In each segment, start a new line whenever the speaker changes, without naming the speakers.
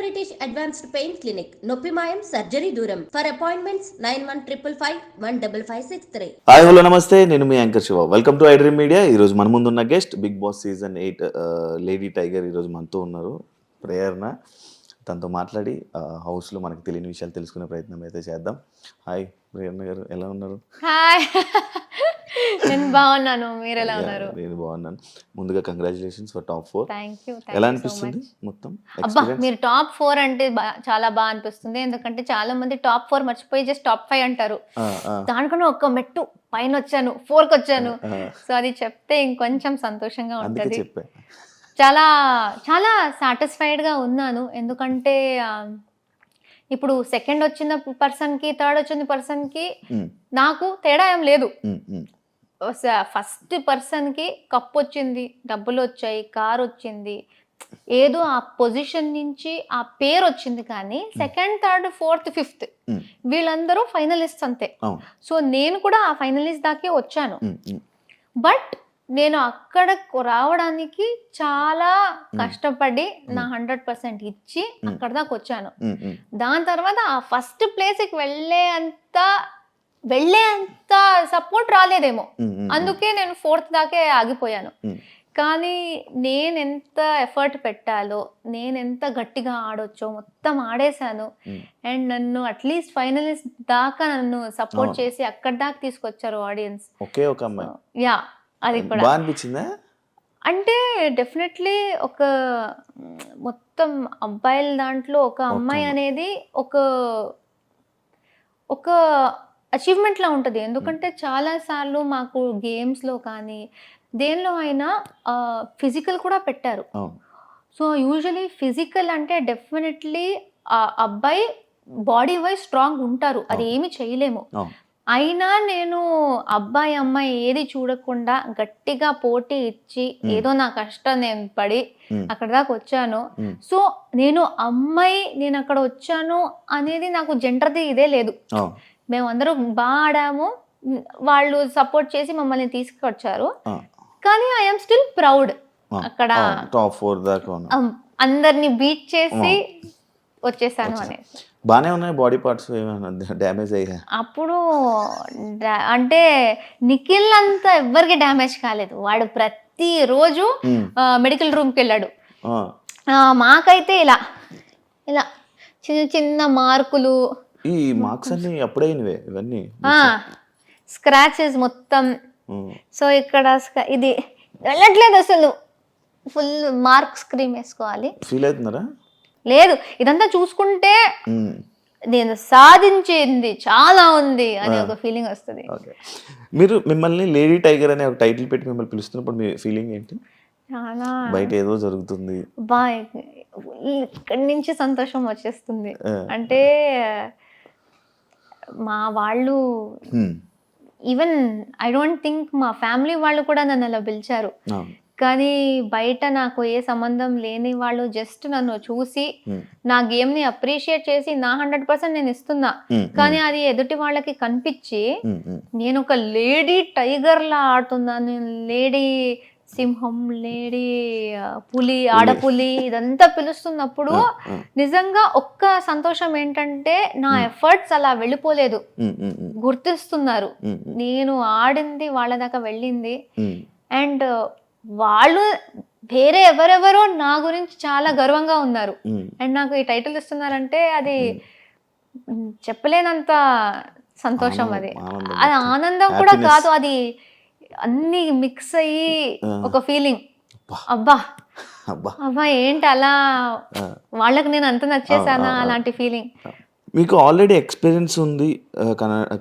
British advanced pain clinic, నొప్పి మాయం, surgery దూరం. For appointments 9155515563.
హాయ్ హలో నమస్తే, నేను మీ anchor Shiva. Welcome to iDream media. ఈరోజు మన ముందున్న guest Big Boss season 8 lady tiger ఈరోజు మనతో ఉన్నారు, ప్రేరణ. తనతో మాట్లాడి హౌస్లో మనకు తెలియని విషయాలు తెలుసుకునే ప్రయత్నం అయితే చేద్దాం. హాయ్ ప్రేరణ గారు, ఎలా ఉన్నారు?
హాయ్, నేను బాగున్నాను. మీరు ఎలా ఉన్నారు?
నేను బాగున్నాను. ముందుగా congratulations for top 4.
Thank you.
ఎలా అనిపిస్తుంది మొత్తం?
అబ్బా, మీరు టాప్ 4 అంటే చాలా బాగా అనిపిస్తుంది. ఎందుకంటే చాలా మంది టాప్ 4 మర్చిపోయి జస్ట్ టాప్ 5 అంటారు. దానికన్నా ఒక్క మెట్టు పైన వచ్చాను, 4కి వచ్చాను. సో అది చెప్తే ఇంకొంచెం సంతోషంగా ఉంటుంది. చాలా చాలా సాటిస్ఫైడ్గా ఉన్నాను. ఎందుకంటే ఇప్పుడు సెకండ్ వచ్చిన పర్సన్కి, థర్డ్ వచ్చిన పర్సన్కి నాకు తేడా ఏం లేదు. ఫస్ట్ పర్సన్కి కప్ వచ్చింది, డబ్బులు వచ్చాయి, కార్ వచ్చింది, ఏదో ఆ పొజిషన్ నుంచి ఆ పేరు వచ్చింది. కానీ సెకండ్, థర్డ్, ఫోర్త్, ఫిఫ్త్ వీళ్ళందరూ ఫైనలిస్ట్ అంతే. సో నేను కూడా ఆ ఫైనలిస్ట్ దాకే వచ్చాను. బట్ నేను అక్కడ రావడానికి చాలా కష్టపడి నా 100% ఇచ్చి అక్కడ దాకా వచ్చాను. దాని తర్వాత ఆ ఫస్ట్ ప్లేస్కి వెళ్ళేంత సపోర్ట్ రాలేదేమో, అందుకే నేను 4th దాకే ఆగిపోయాను. కానీ నేను ఎంత ఎఫర్ట్ పెట్టాలో, నేను ఎంత గట్టిగా ఆడొచ్చో మొత్తం ఆడేశాను. అండ్ నన్ను అట్లీస్ట్ ఫైనలిస్ట్ దాకా నన్ను సపోర్ట్ చేసి అక్కడ దాకా తీసుకొచ్చారు ఆడియన్స్. యా, అది కూడా
అనిపించిందా?
అంటే డెఫినెట్లీ ఒక మొత్తం అబ్బాయిల దాంట్లో ఒక అమ్మాయి అనేది ఒక అచీవ్మెంట్ లా ఉంటుంది. ఎందుకంటే చాలాసార్లు మాకు గేమ్స్లో కానీ దేనిలో అయినా ఫిజికల్ కూడా పెట్టారు. సో యూజువలీ ఫిజికల్ అంటే డెఫినెట్లీ ఆ అబ్బాయి బాడీ వైజ్ స్ట్రాంగ్ ఉంటారు, అది ఏమి చేయలేము. అయినా నేను అబ్బాయి అమ్మాయి ఏది చూడకుండా గట్టిగా పోటీ ఇచ్చి ఏదో నా కష్టం నేను పడి అక్కడ దాకా వచ్చాను. సో నేను అక్కడ వచ్చాను అనేది నాకు జెండర్ది ఇదే లేదు. మేమందరూ బాగా ఆడాము, వాళ్ళు సపోర్ట్ చేసి మమ్మల్ని తీసుకొచ్చారు. కానీ ఐఎమ్ స్టిల్ ప్రౌడ్. అక్కడ
టాప్ 4 దాకా
అందరిని బీట్ చేసి వచ్చేసాను అనేది.
బానే ఉన్నాయి. బాడీ పార్ట్స్ ఏమైనా డ్యామేజ్ అయ్యా?
అప్పుడు అంటే నిఖిల్ అంతా ఎవ్వరికి డ్యామేజ్ కాలేదు. వాడు ప్రతిరోజు మెడికల్ రూమ్కి వెళ్ళాడు. మాకైతే ఇలా ఇలా చిన్న చిన్న మార్కులు.
ఈ మార్క్స్ అన్ని అప్పుడైనవే ఇవన్నీ,
స్క్రాచెస్ మొత్తం. సో ఇక్కడ ఇది వెళ్ళట్లేదు అసలు. ఫుల్ మార్క్స్ క్రీమ్ వేసుకోవాలి.
ఫీల్ అవుతున్నారా?
లేదు, ఇదంతా చూసుకుంటే నేను సాధించింది చాలా ఉంది అనే ఒక ఫీలింగ్ వస్తుంది.
మిమ్మల్ని లేడీ టైగర్ అనే ఒక టైటిల్ పెట్టి మిమ్మల్ని పిలుస్తున్నప్పుడు మీ ఫీలింగ్ ఏంటి?
చాలా
బయట ఏదో జరుగుతుంది,
ఇక్కడి నుంచి సంతోషం వచ్చేస్తుంది. అంటే మా వాళ్ళు ఈవెన్ ఐ డోంట్ థింక్ మా ఫ్యామిలీ వాళ్ళు కూడా నన్ను అలా పిలిచారు. కానీ బయట నాకు ఏ సంబంధం లేని వాళ్ళు జస్ట్ నన్ను చూసి నా గేమ్ ని అప్రిషియేట్ చేసి నా 100% నేను ఇస్తున్నా. కానీ అది ఎదుటి వాళ్ళకి కనిపించి నేను ఒక లేడీ టైగర్ లా ఆడుతున్నాను, లేడీ సింహం, లేడీ పులి, ఆడపులి ఇదంతా పిలుస్తున్నప్పుడు నిజంగా ఒక్క సంతోషం ఏంటంటే నా ఎఫర్ట్స్ అలా వెళ్ళిపోలేదు, గుర్తిస్తున్నారు. నేను ఆడింది వాళ్ళ దాకా వెళ్ళింది. అండ్ వాళ్ళు వేరే ఎవరెవరో నా గురించి చాలా గర్వంగా ఉన్నారు. అండ్ నాకు ఈ టైటిల్ ఇస్తున్నారంటే అది చెప్పలేనంత సంతోషం. అది ఆనందం కూడా కాదు, అది అన్ని మిక్స్ అయ్యి ఒక ఫీలింగ్. అబ్బా అబ్బా ఏంటి అలా వాళ్ళకి నేను అంత నచ్చేసానా అలాంటి ఫీలింగ్.
మీకు ఆల్రెడీ ఎక్స్పీరియన్స్ ఉంది,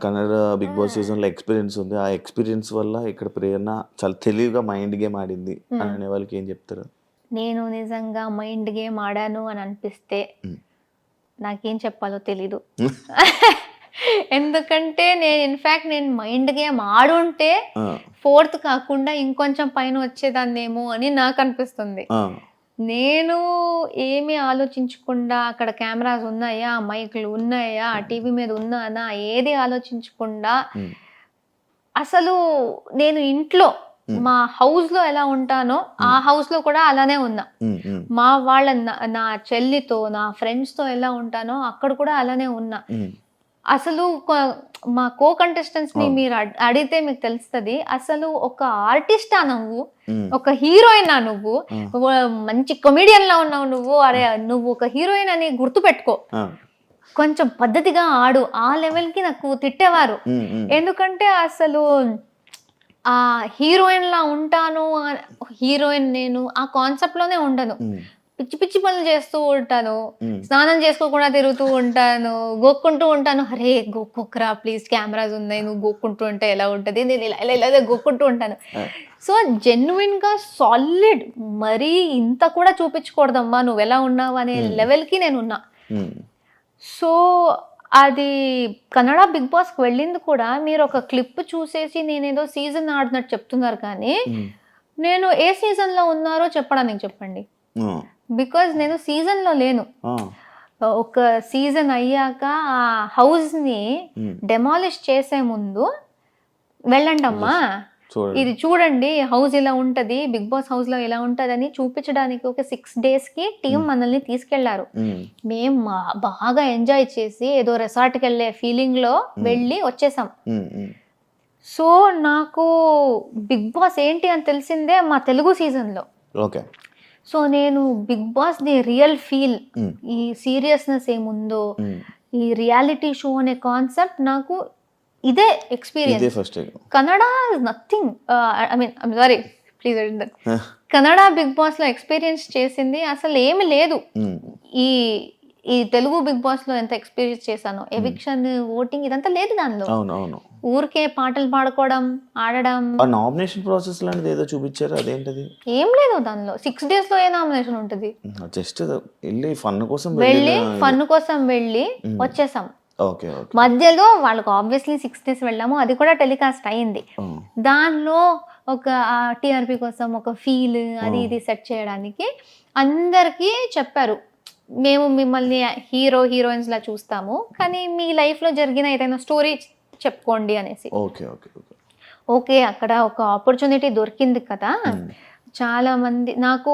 కన్నడ బిగ్ బాస్ సీజన్లో ఎక్స్పీరియన్స్ ఉంది. ఆ ఎక్స్పీరియన్స్ వల్ల ఇక్కడ ప్రేరణ చాలా తెలివిగా మైండ్ గేమ్ ఆడింది అని అనే వాళ్ళకి ఏం చెప్తారు?
నేను నిజంగా మైండ్ గేమ్ ఆడాను అని అనిపిస్తే నాకేం చెప్పాలో తెలీదు. ఎందుకంటే నేను మైండ్ గేమ్ ఆడుంటే 4th కాకుండా ఇంకొంచెం పైన వచ్చేదాన్నేమో అని నాకు అనిపిస్తుంది. నేను ఏమి ఆలోచించకుండా అక్కడ కెమెరాస్ ఉన్నాయా, మైకులు ఉన్నాయా, టీవీ మీద ఉన్నానా, ఏది ఆలోచించకుండా అసలు నేను ఇంట్లో మా హౌస్ లో ఎలా ఉంటానో ఆ హౌస్ లో కూడా అలానే ఉన్నా. మా వాళ్ళ నా చెల్లితో నా ఫ్రెండ్స్ తో ఎలా ఉంటానో అక్కడ కూడా అలానే ఉన్నా. అసలు మా కో కంటెస్టెంట్స్ ని మీరు అడిగితే మీకు తెలుస్తుంది, అసలు ఒక ఆర్టిస్టా నువ్వు, ఒక హీరోయినా నువ్వు, మంచి కమెడియన్ లా ఉన్నావు నువ్వు, అరే నువ్వు ఒక హీరోయిన్ అని గుర్తు పెట్టుకో, కొంచెం పద్ధతిగా ఆడు, ఆ లెవెల్ కి నాకు తిట్టేవారు. ఎందుకంటే అసలు ఆ హీరోయిన్ లా ఉంటాను, హీరోయిన్ నేను ఆ కాన్సెప్ట్ లోనే ఉండను. పిచ్చి పిచ్చి పనులు చేస్తూ ఉంటాను, స్నానం చేసుకోకుండా తిరుగుతూ ఉంటాను, గోక్కుంటూ ఉంటాను. అరే గోక్కొక్కరా ప్లీజ్, కెమెరాస్ ఉన్నాయి, నువ్వు గోక్కుంటూ ఉంటే ఎలా ఉంటుంది, నేను ఇలా గోక్కుంటూ ఉంటాను. సో జెన్యున్ గా సాలిడ్, మరీ ఇంత కూడా చూపించకూడదమ్మా నువ్వు ఎలా ఉన్నావు అనే లెవెల్కి నేను ఉన్నా. సో అది కన్నడ బిగ్ బాస్కి వెళ్ళింది కూడా మీరు ఒక క్లిప్ చూసేసి నేనేదో సీజన్ ఆడినట్టు చెప్తున్నారు, కానీ నేను ఏ సీజన్లో ఉన్నారో చెప్పడానికి చెప్పండి. బికాజ్ నేను సీజన్లో లేను. ఒక సీజన్ అయ్యాక ఆ హౌస్ని డెమాలిష్ చేసే ముందు వెళ్ళండి అమ్మా, ఇది చూడండి హౌస్ ఇలా ఉంటుంది, బిగ్ బాస్ హౌస్ లో ఇలా ఉంటుంది అని చూపించడానికి ఒక 6 days కి టీం మనల్ని తీసుకెళ్లారు. మేము బాగా ఎంజాయ్ చేసి ఏదో రిసార్ట్కి వెళ్ళే ఫీలింగ్ లో వెళ్ళి వచ్చేసాం. సో నాకు బిగ్ బాస్ ఏంటి అని తెలిసిందే మా తెలుగు సీజన్ లో. సో నేను Bigg Boss the real feel, ఈ సీరియస్నెస్ ఏముందో, ఈ రియాలిటీ షో అనే కాన్సెప్ట్ నాకు ఇదే experience. Kannada is nothing, I mean I'm sorry please, Kannada Bigg Boss లో ఎక్స్పీరియన్స్ చేసింది అసలు ఏమి లేదు. ఈ తెలుగు బిగ్ బాస్ లో ఎంత ఎక్స్పీరియన్స్ చేశాను, ఎవిక్షన్, ఓటింగ్ ఇదంతా లేదు దానిలో. ఊరికే పాటలు పాడుకోవడం, ఆడడం.
నామినేషన్ ప్రాసెస్ లాంటిది ఏదో చూపించారు, అదేంటది? ఏం
లేదు దానిలో. 6 days లో ఏ నామినేషన్ ఉంటుంది?
జస్ట్ వెళ్ళి ఫన్ కోసం వెళ్ళి వచ్చేసాం.
మధ్యలో వాళ్ళకి ఆబ్వియస్లీ 6 days వెళ్ళాము, అది కూడా టెలికాస్ట్ అయింది. దానిలో ఒక టీఆర్పీ కోసం ఒక ఫీల్ అది ఇది సెట్ చేయడానికి అందరికీ చెప్పారు, మేము మిమ్మల్ని హీరోయిన్స్ లా చూస్తాము, కానీ మీ లైఫ్ లో జరిగిన ఏదైనా స్టోరీ చెప్పుకోండి అనేసి. ఓకే అక్కడ ఒక ఆపర్చునిటీ దొరికింది కదా. చాలా మంది, నాకు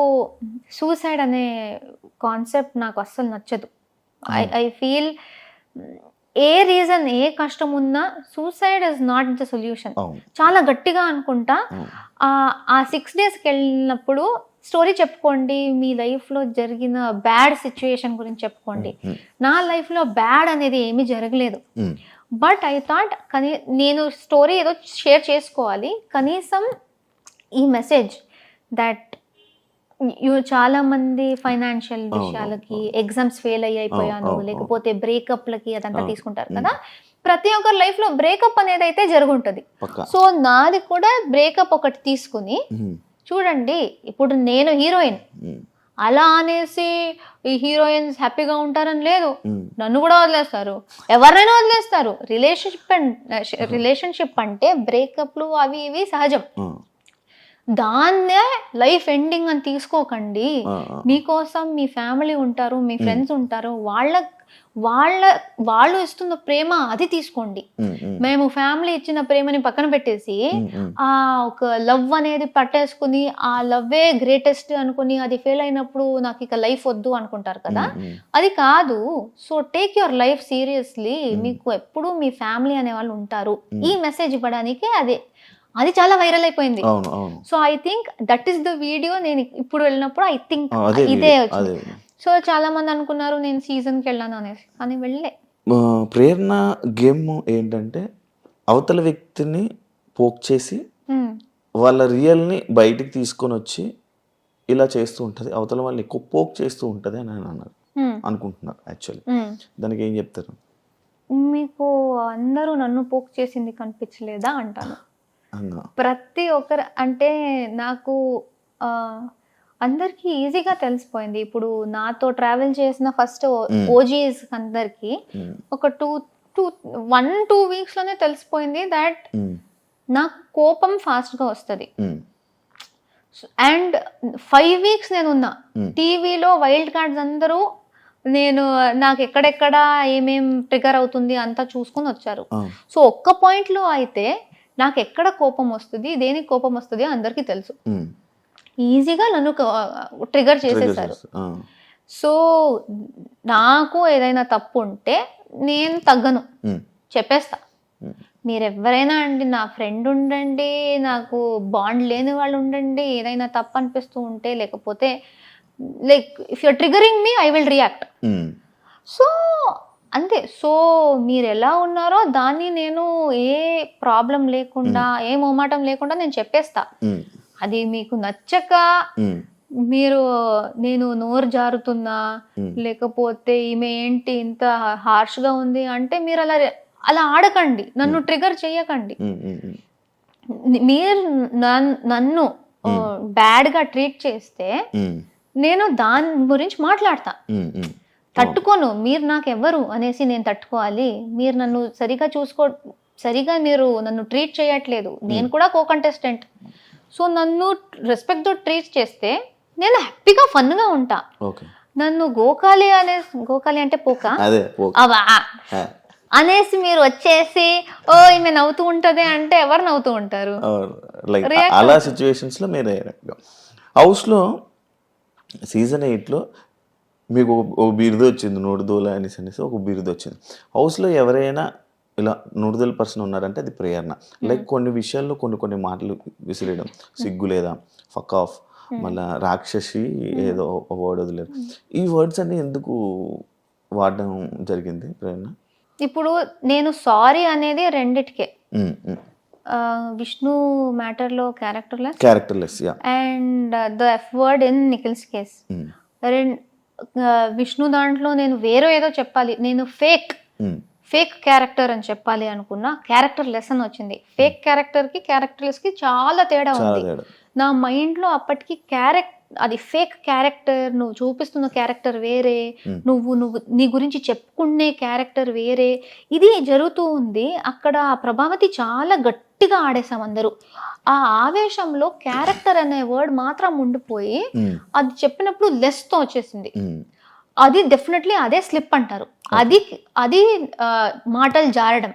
సూసైడ్ అనే కాన్సెప్ట్ నాకు అస్సలు నచ్చదు. ఐ ఫీల్ ఏ రీజన్, ఏ కష్టం ఉన్నా suicide is not the solution. చాలా గట్టిగా అనుకుంటా. ఆ 6 daysకి వెళ్ళినప్పుడు స్టోరీ చెప్పుకోండి, మీ లైఫ్లో జరిగిన బ్యాడ్ సిచ్యుయేషన్ గురించి చెప్పుకోండి. నా లైఫ్లో బ్యాడ్ అనేది ఏమీ జరగలేదు, బట్ ఐ థాట్ కానీ నేను స్టోరీ ఏదో షేర్ చేసుకోవాలి, కనీసం ఈ మెసేజ్ దట్ చాలా మంది ఫైనాన్షియల్ విషయాలకి, ఎగ్జామ్స్ ఫెయిల్ అయిపోయాను, లేకపోతే బ్రేకప్లకి అదంతా తీసుకుంటారు కదా. ప్రతి ఒక్కరి లైఫ్ లో బ్రేకప్ అనేది అయితే జరుగుంటది. సో నాది కూడా బ్రేకప్ ఒకటి తీసుకుని చూడండి, ఇప్పుడు నేను హీరోయిన్ అలా అనేసి ఈ హీరోయిన్స్ హ్యాపీగా ఉంటారని లేదు, నన్ను కూడా వదిలేస్తారు, ఎవరినైనా వదిలేస్తారు. రిలేషన్షిప్ అంటే బ్రేకప్లు అవి ఇవి సహజం, దాన్నే లైఫ్ ఎండింగ్ అని తీసుకోకండి. మీకోసం మీ ఫ్యామిలీ ఉంటారు, మీ ఫ్రెండ్స్ ఉంటారు, వాళ్ళు ఇస్తున్న ప్రేమ అది తీసుకోండి. మేము ఫ్యామిలీ ఇచ్చిన ప్రేమని పక్కన పెట్టేసి ఆ ఒక లవ్ అనేది పట్టేసుకుని ఆ లవ్వే గ్రేటెస్ట్ అనుకుని అది ఫెయిల్ అయినప్పుడు నాకు ఇక లైఫ్ వద్దు అనుకుంటారు కదా, అది కాదు. So take your life seriously, మీకు ఎప్పుడు మీ ఫ్యామిలీ అనే వాళ్ళు ఉంటారు. ఈ మెసేజ్ ఇవ్వడానికి అది చాలా వైరల్ అయిపోయింది. So I think that is the video. నేను ఇప్పుడు వెళ్ళినప్పుడు ఐ థింక్ ఇదే వచ్చింది. సో చాలా మంది అనుకున్నారు నేను సీజన్కి వెళ్ళాను అనేసి, కానీ వెళ్ళే.
ప్రేరణ గేమ్ ఏంటంటే అవతల వ్యక్తిని పోక్ చేసి వాళ్ళ రియల్ని బయటికి తీసుకొని వచ్చి ఇలా చేస్తూ ఉంటుంది, అవతల వాళ్ళని ఎక్కువ పోక్ చేస్తూ ఉంటుంది అని అనుకుంటున్నారు. యాక్చువల్లీ దానికి ఏం చెప్తారు?
మీకు అందరూ నన్ను పోక్ చేసింది కనిపించలేదా అంటాను. ప్రతి ఒక్కరు అంటే నాకు అందరికి ఈజీగా తెలిసిపోయింది. ఇప్పుడు నాతో ట్రావెల్ చేసిన ఫస్ట్ ఓజీస్ అందరికి ఒక 1-2 weeks లోనే తెలిసిపోయింది దట్ నాకు కోపం ఫాస్ట్ గా వస్తుంది. అండ్ 5 weeks నేను ఉన్నా టీవీలో, వైల్డ్ కార్డ్స్ అందరూ నాకు ఎక్కడెక్కడ ఏమేం ట్రిగర్ అవుతుంది అంతా చూసుకుని వచ్చారు. సో ఒక్క పాయింట్ లో అయితే నాకు ఎక్కడ కోపం వస్తుంది, దేనికి కోపం వస్తుంది అందరికీ తెలుసు. ఈజీగా నన్ను ట్రిగర్ చేసేసారు. సో నాకు ఏదైనా తప్పు ఉంటే నేను తగ్గను, చెప్పేస్తా. మీరెవరైనా అండి, నా ఫ్రెండ్ ఉండండి, నాకు బాండ్ లేని వాళ్ళు ఉండండి, ఏదైనా తప్పు అనిపిస్తూ ఉంటే, లేకపోతే like if you're triggering me I will react. So అంతే. సో మీరు ఎలా ఉన్నారో దాన్ని నేను ఏ ప్రాబ్లం లేకుండా, ఏ మొహమాటం లేకుండా నేను చెప్పేస్తా. అది మీకు నచ్చక మీరు నేను నోరు జారుతున్నా, లేకపోతే ఈమె ఏంటి ఇంత హార్ష్గా ఉంది అంటే మీరు అలా ఆడకండి, నన్ను ట్రిగర్ చేయకండి. మీరు నన్ను బ్యాడ్గా ట్రీట్ చేస్తే నేను దాని గురించి మాట్లాడతా. తట్టుకోను. మీరు నాకు ఎవరు అనేసి నేను తట్టుకోవాలి. మీరు నన్ను సరిగా మీరు నన్ను ట్రీట్ చేయట్లేదు. నేను కూడా కో కంటెస్టెంట్. సో నన్ను రెస్పెక్ట్తో ట్రీట్ చేస్తే నేను హ్యాపీగా ఫన్గా ఉంటా. నన్ను గోకాలి అంటే పోక అనేసి మీరు వచ్చేసి ఓ ఈమె నవ్వుతూ ఉంటది అంటే ఎవరు నవ్వుతూ ఉంటారు?
అలా సిచ్యువేషన్స్ లో మీరు హౌస్లో సీజన్ 8లో మీకు ఒక బిరుదు వచ్చింది, నోడుదోల అనేసి ఒక బిరుదు వచ్చింది. హౌస్లో ఎవరైనా ఇలా నోడుదోల పర్సన్ ఉన్నారంటే అది ప్రేరణ. లైక్ కొన్ని విషయాల్లో కొన్ని మాటలు విసిరేయడం, సిగ్గు లేదా, ఫక్ ఆఫ్, మళ్ళీ రాక్షసి ఏదో వర్డ్ వదిలేదు. ఈ వర్డ్స్ అన్ని ఎందుకు వాడడం జరిగింది ప్రేరణ?
ఇప్పుడు నేను సారీ అనేది రెండిటికే. విష్ణు మ్యాటర్లో characterless and the F word in Nikhil's case. Vishnu దాంట్లో నేను వేరే ఏదో చెప్పాలి, నేను ఫేక్ క్యారెక్టర్ అని చెప్పాలి అనుకున్నా, క్యారెక్టర్ లెస్ అని వచ్చింది. ఫేక్ క్యారెక్టర్కి క్యారెక్టర్లెస్కి చాలా తేడా ఉంది. నా మైండ్లో అప్పటికి అది ఫేక్ క్యారెక్టర్, నువ్వు చూపిస్తున్న క్యారెక్టర్ వేరే, నువ్వు నీ గురించి చెప్పుకునే క్యారెక్టర్ వేరే, ఇది జరుగుతూ ఉంది. అక్కడ ప్రభావతి చాలా గట్టిగా ఆడేసాం అందరూ. ఆ ఆవేశంలో క్యారెక్టర్ అనే వర్డ్ మాత్రం ఉండిపోయి అది చెప్పినప్పుడు లెస్తో వచ్చేసింది. అది డెఫినెట్లీ అదే స్లిప్ అంటారు. అది మాటలు జారడం.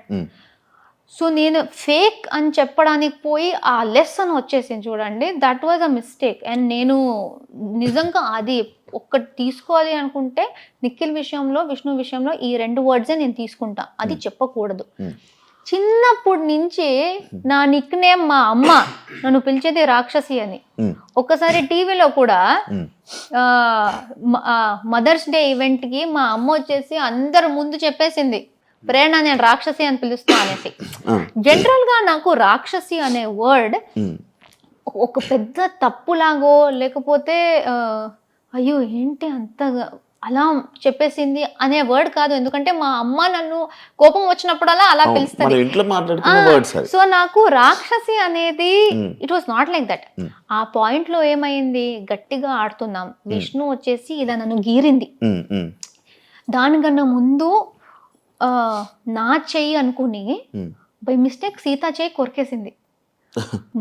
సో నేను ఫేక్ అని చెప్పడానికి పోయి ఆ లెస్ అని వచ్చేసింది చూడండి. That was a mistake. And నేను నిజంగా అది ఒక్కటి తీసుకోవాలి అనుకుంటే నిఖిల్ విషయంలో, విష్ణు విషయంలో ఈ 2 వర్డ్సే నేను తీసుకుంటా. అది చెప్పకూడదు. చిన్నప్పటి నుంచి నా నిక్ నేమ్ మా అమ్మ నన్ను పిలిచేది రాక్షసి అని. ఒక్కసారి టీవీలో కూడా మదర్స్ డే ఈవెంట్కి మా అమ్మ వచ్చేసి అందరు ముందు చెప్పేసింది, ప్రేరణ నేను రాక్షసి అని పిలుస్తా అనేసి. జనరల్ గా నాకు రాక్షసి అనే వర్డ్ ఒక పెద్ద తప్పులాగో, లేకపోతే అయ్యో ఏంటి అంతగా అలా చెప్పేసింది అనే వర్డ్ కాదు. ఎందుకంటే మా అమ్మ నన్ను కోపం వచ్చినప్పుడల్లా అలా పిలుస్తుంది. సో నాకు రాక్షసి అనేది it was not like that. ఆ పాయింట్ లో ఏమైంది, గట్టిగా ఆడుతున్నాం, విష్ణు వచ్చేసి ఇలా నన్ను గీరింది. దానికన్నా ముందు నా చెయ్యి అనుకుని బై మిస్టేక్ సీత చెయ్యి కొరికేసింది.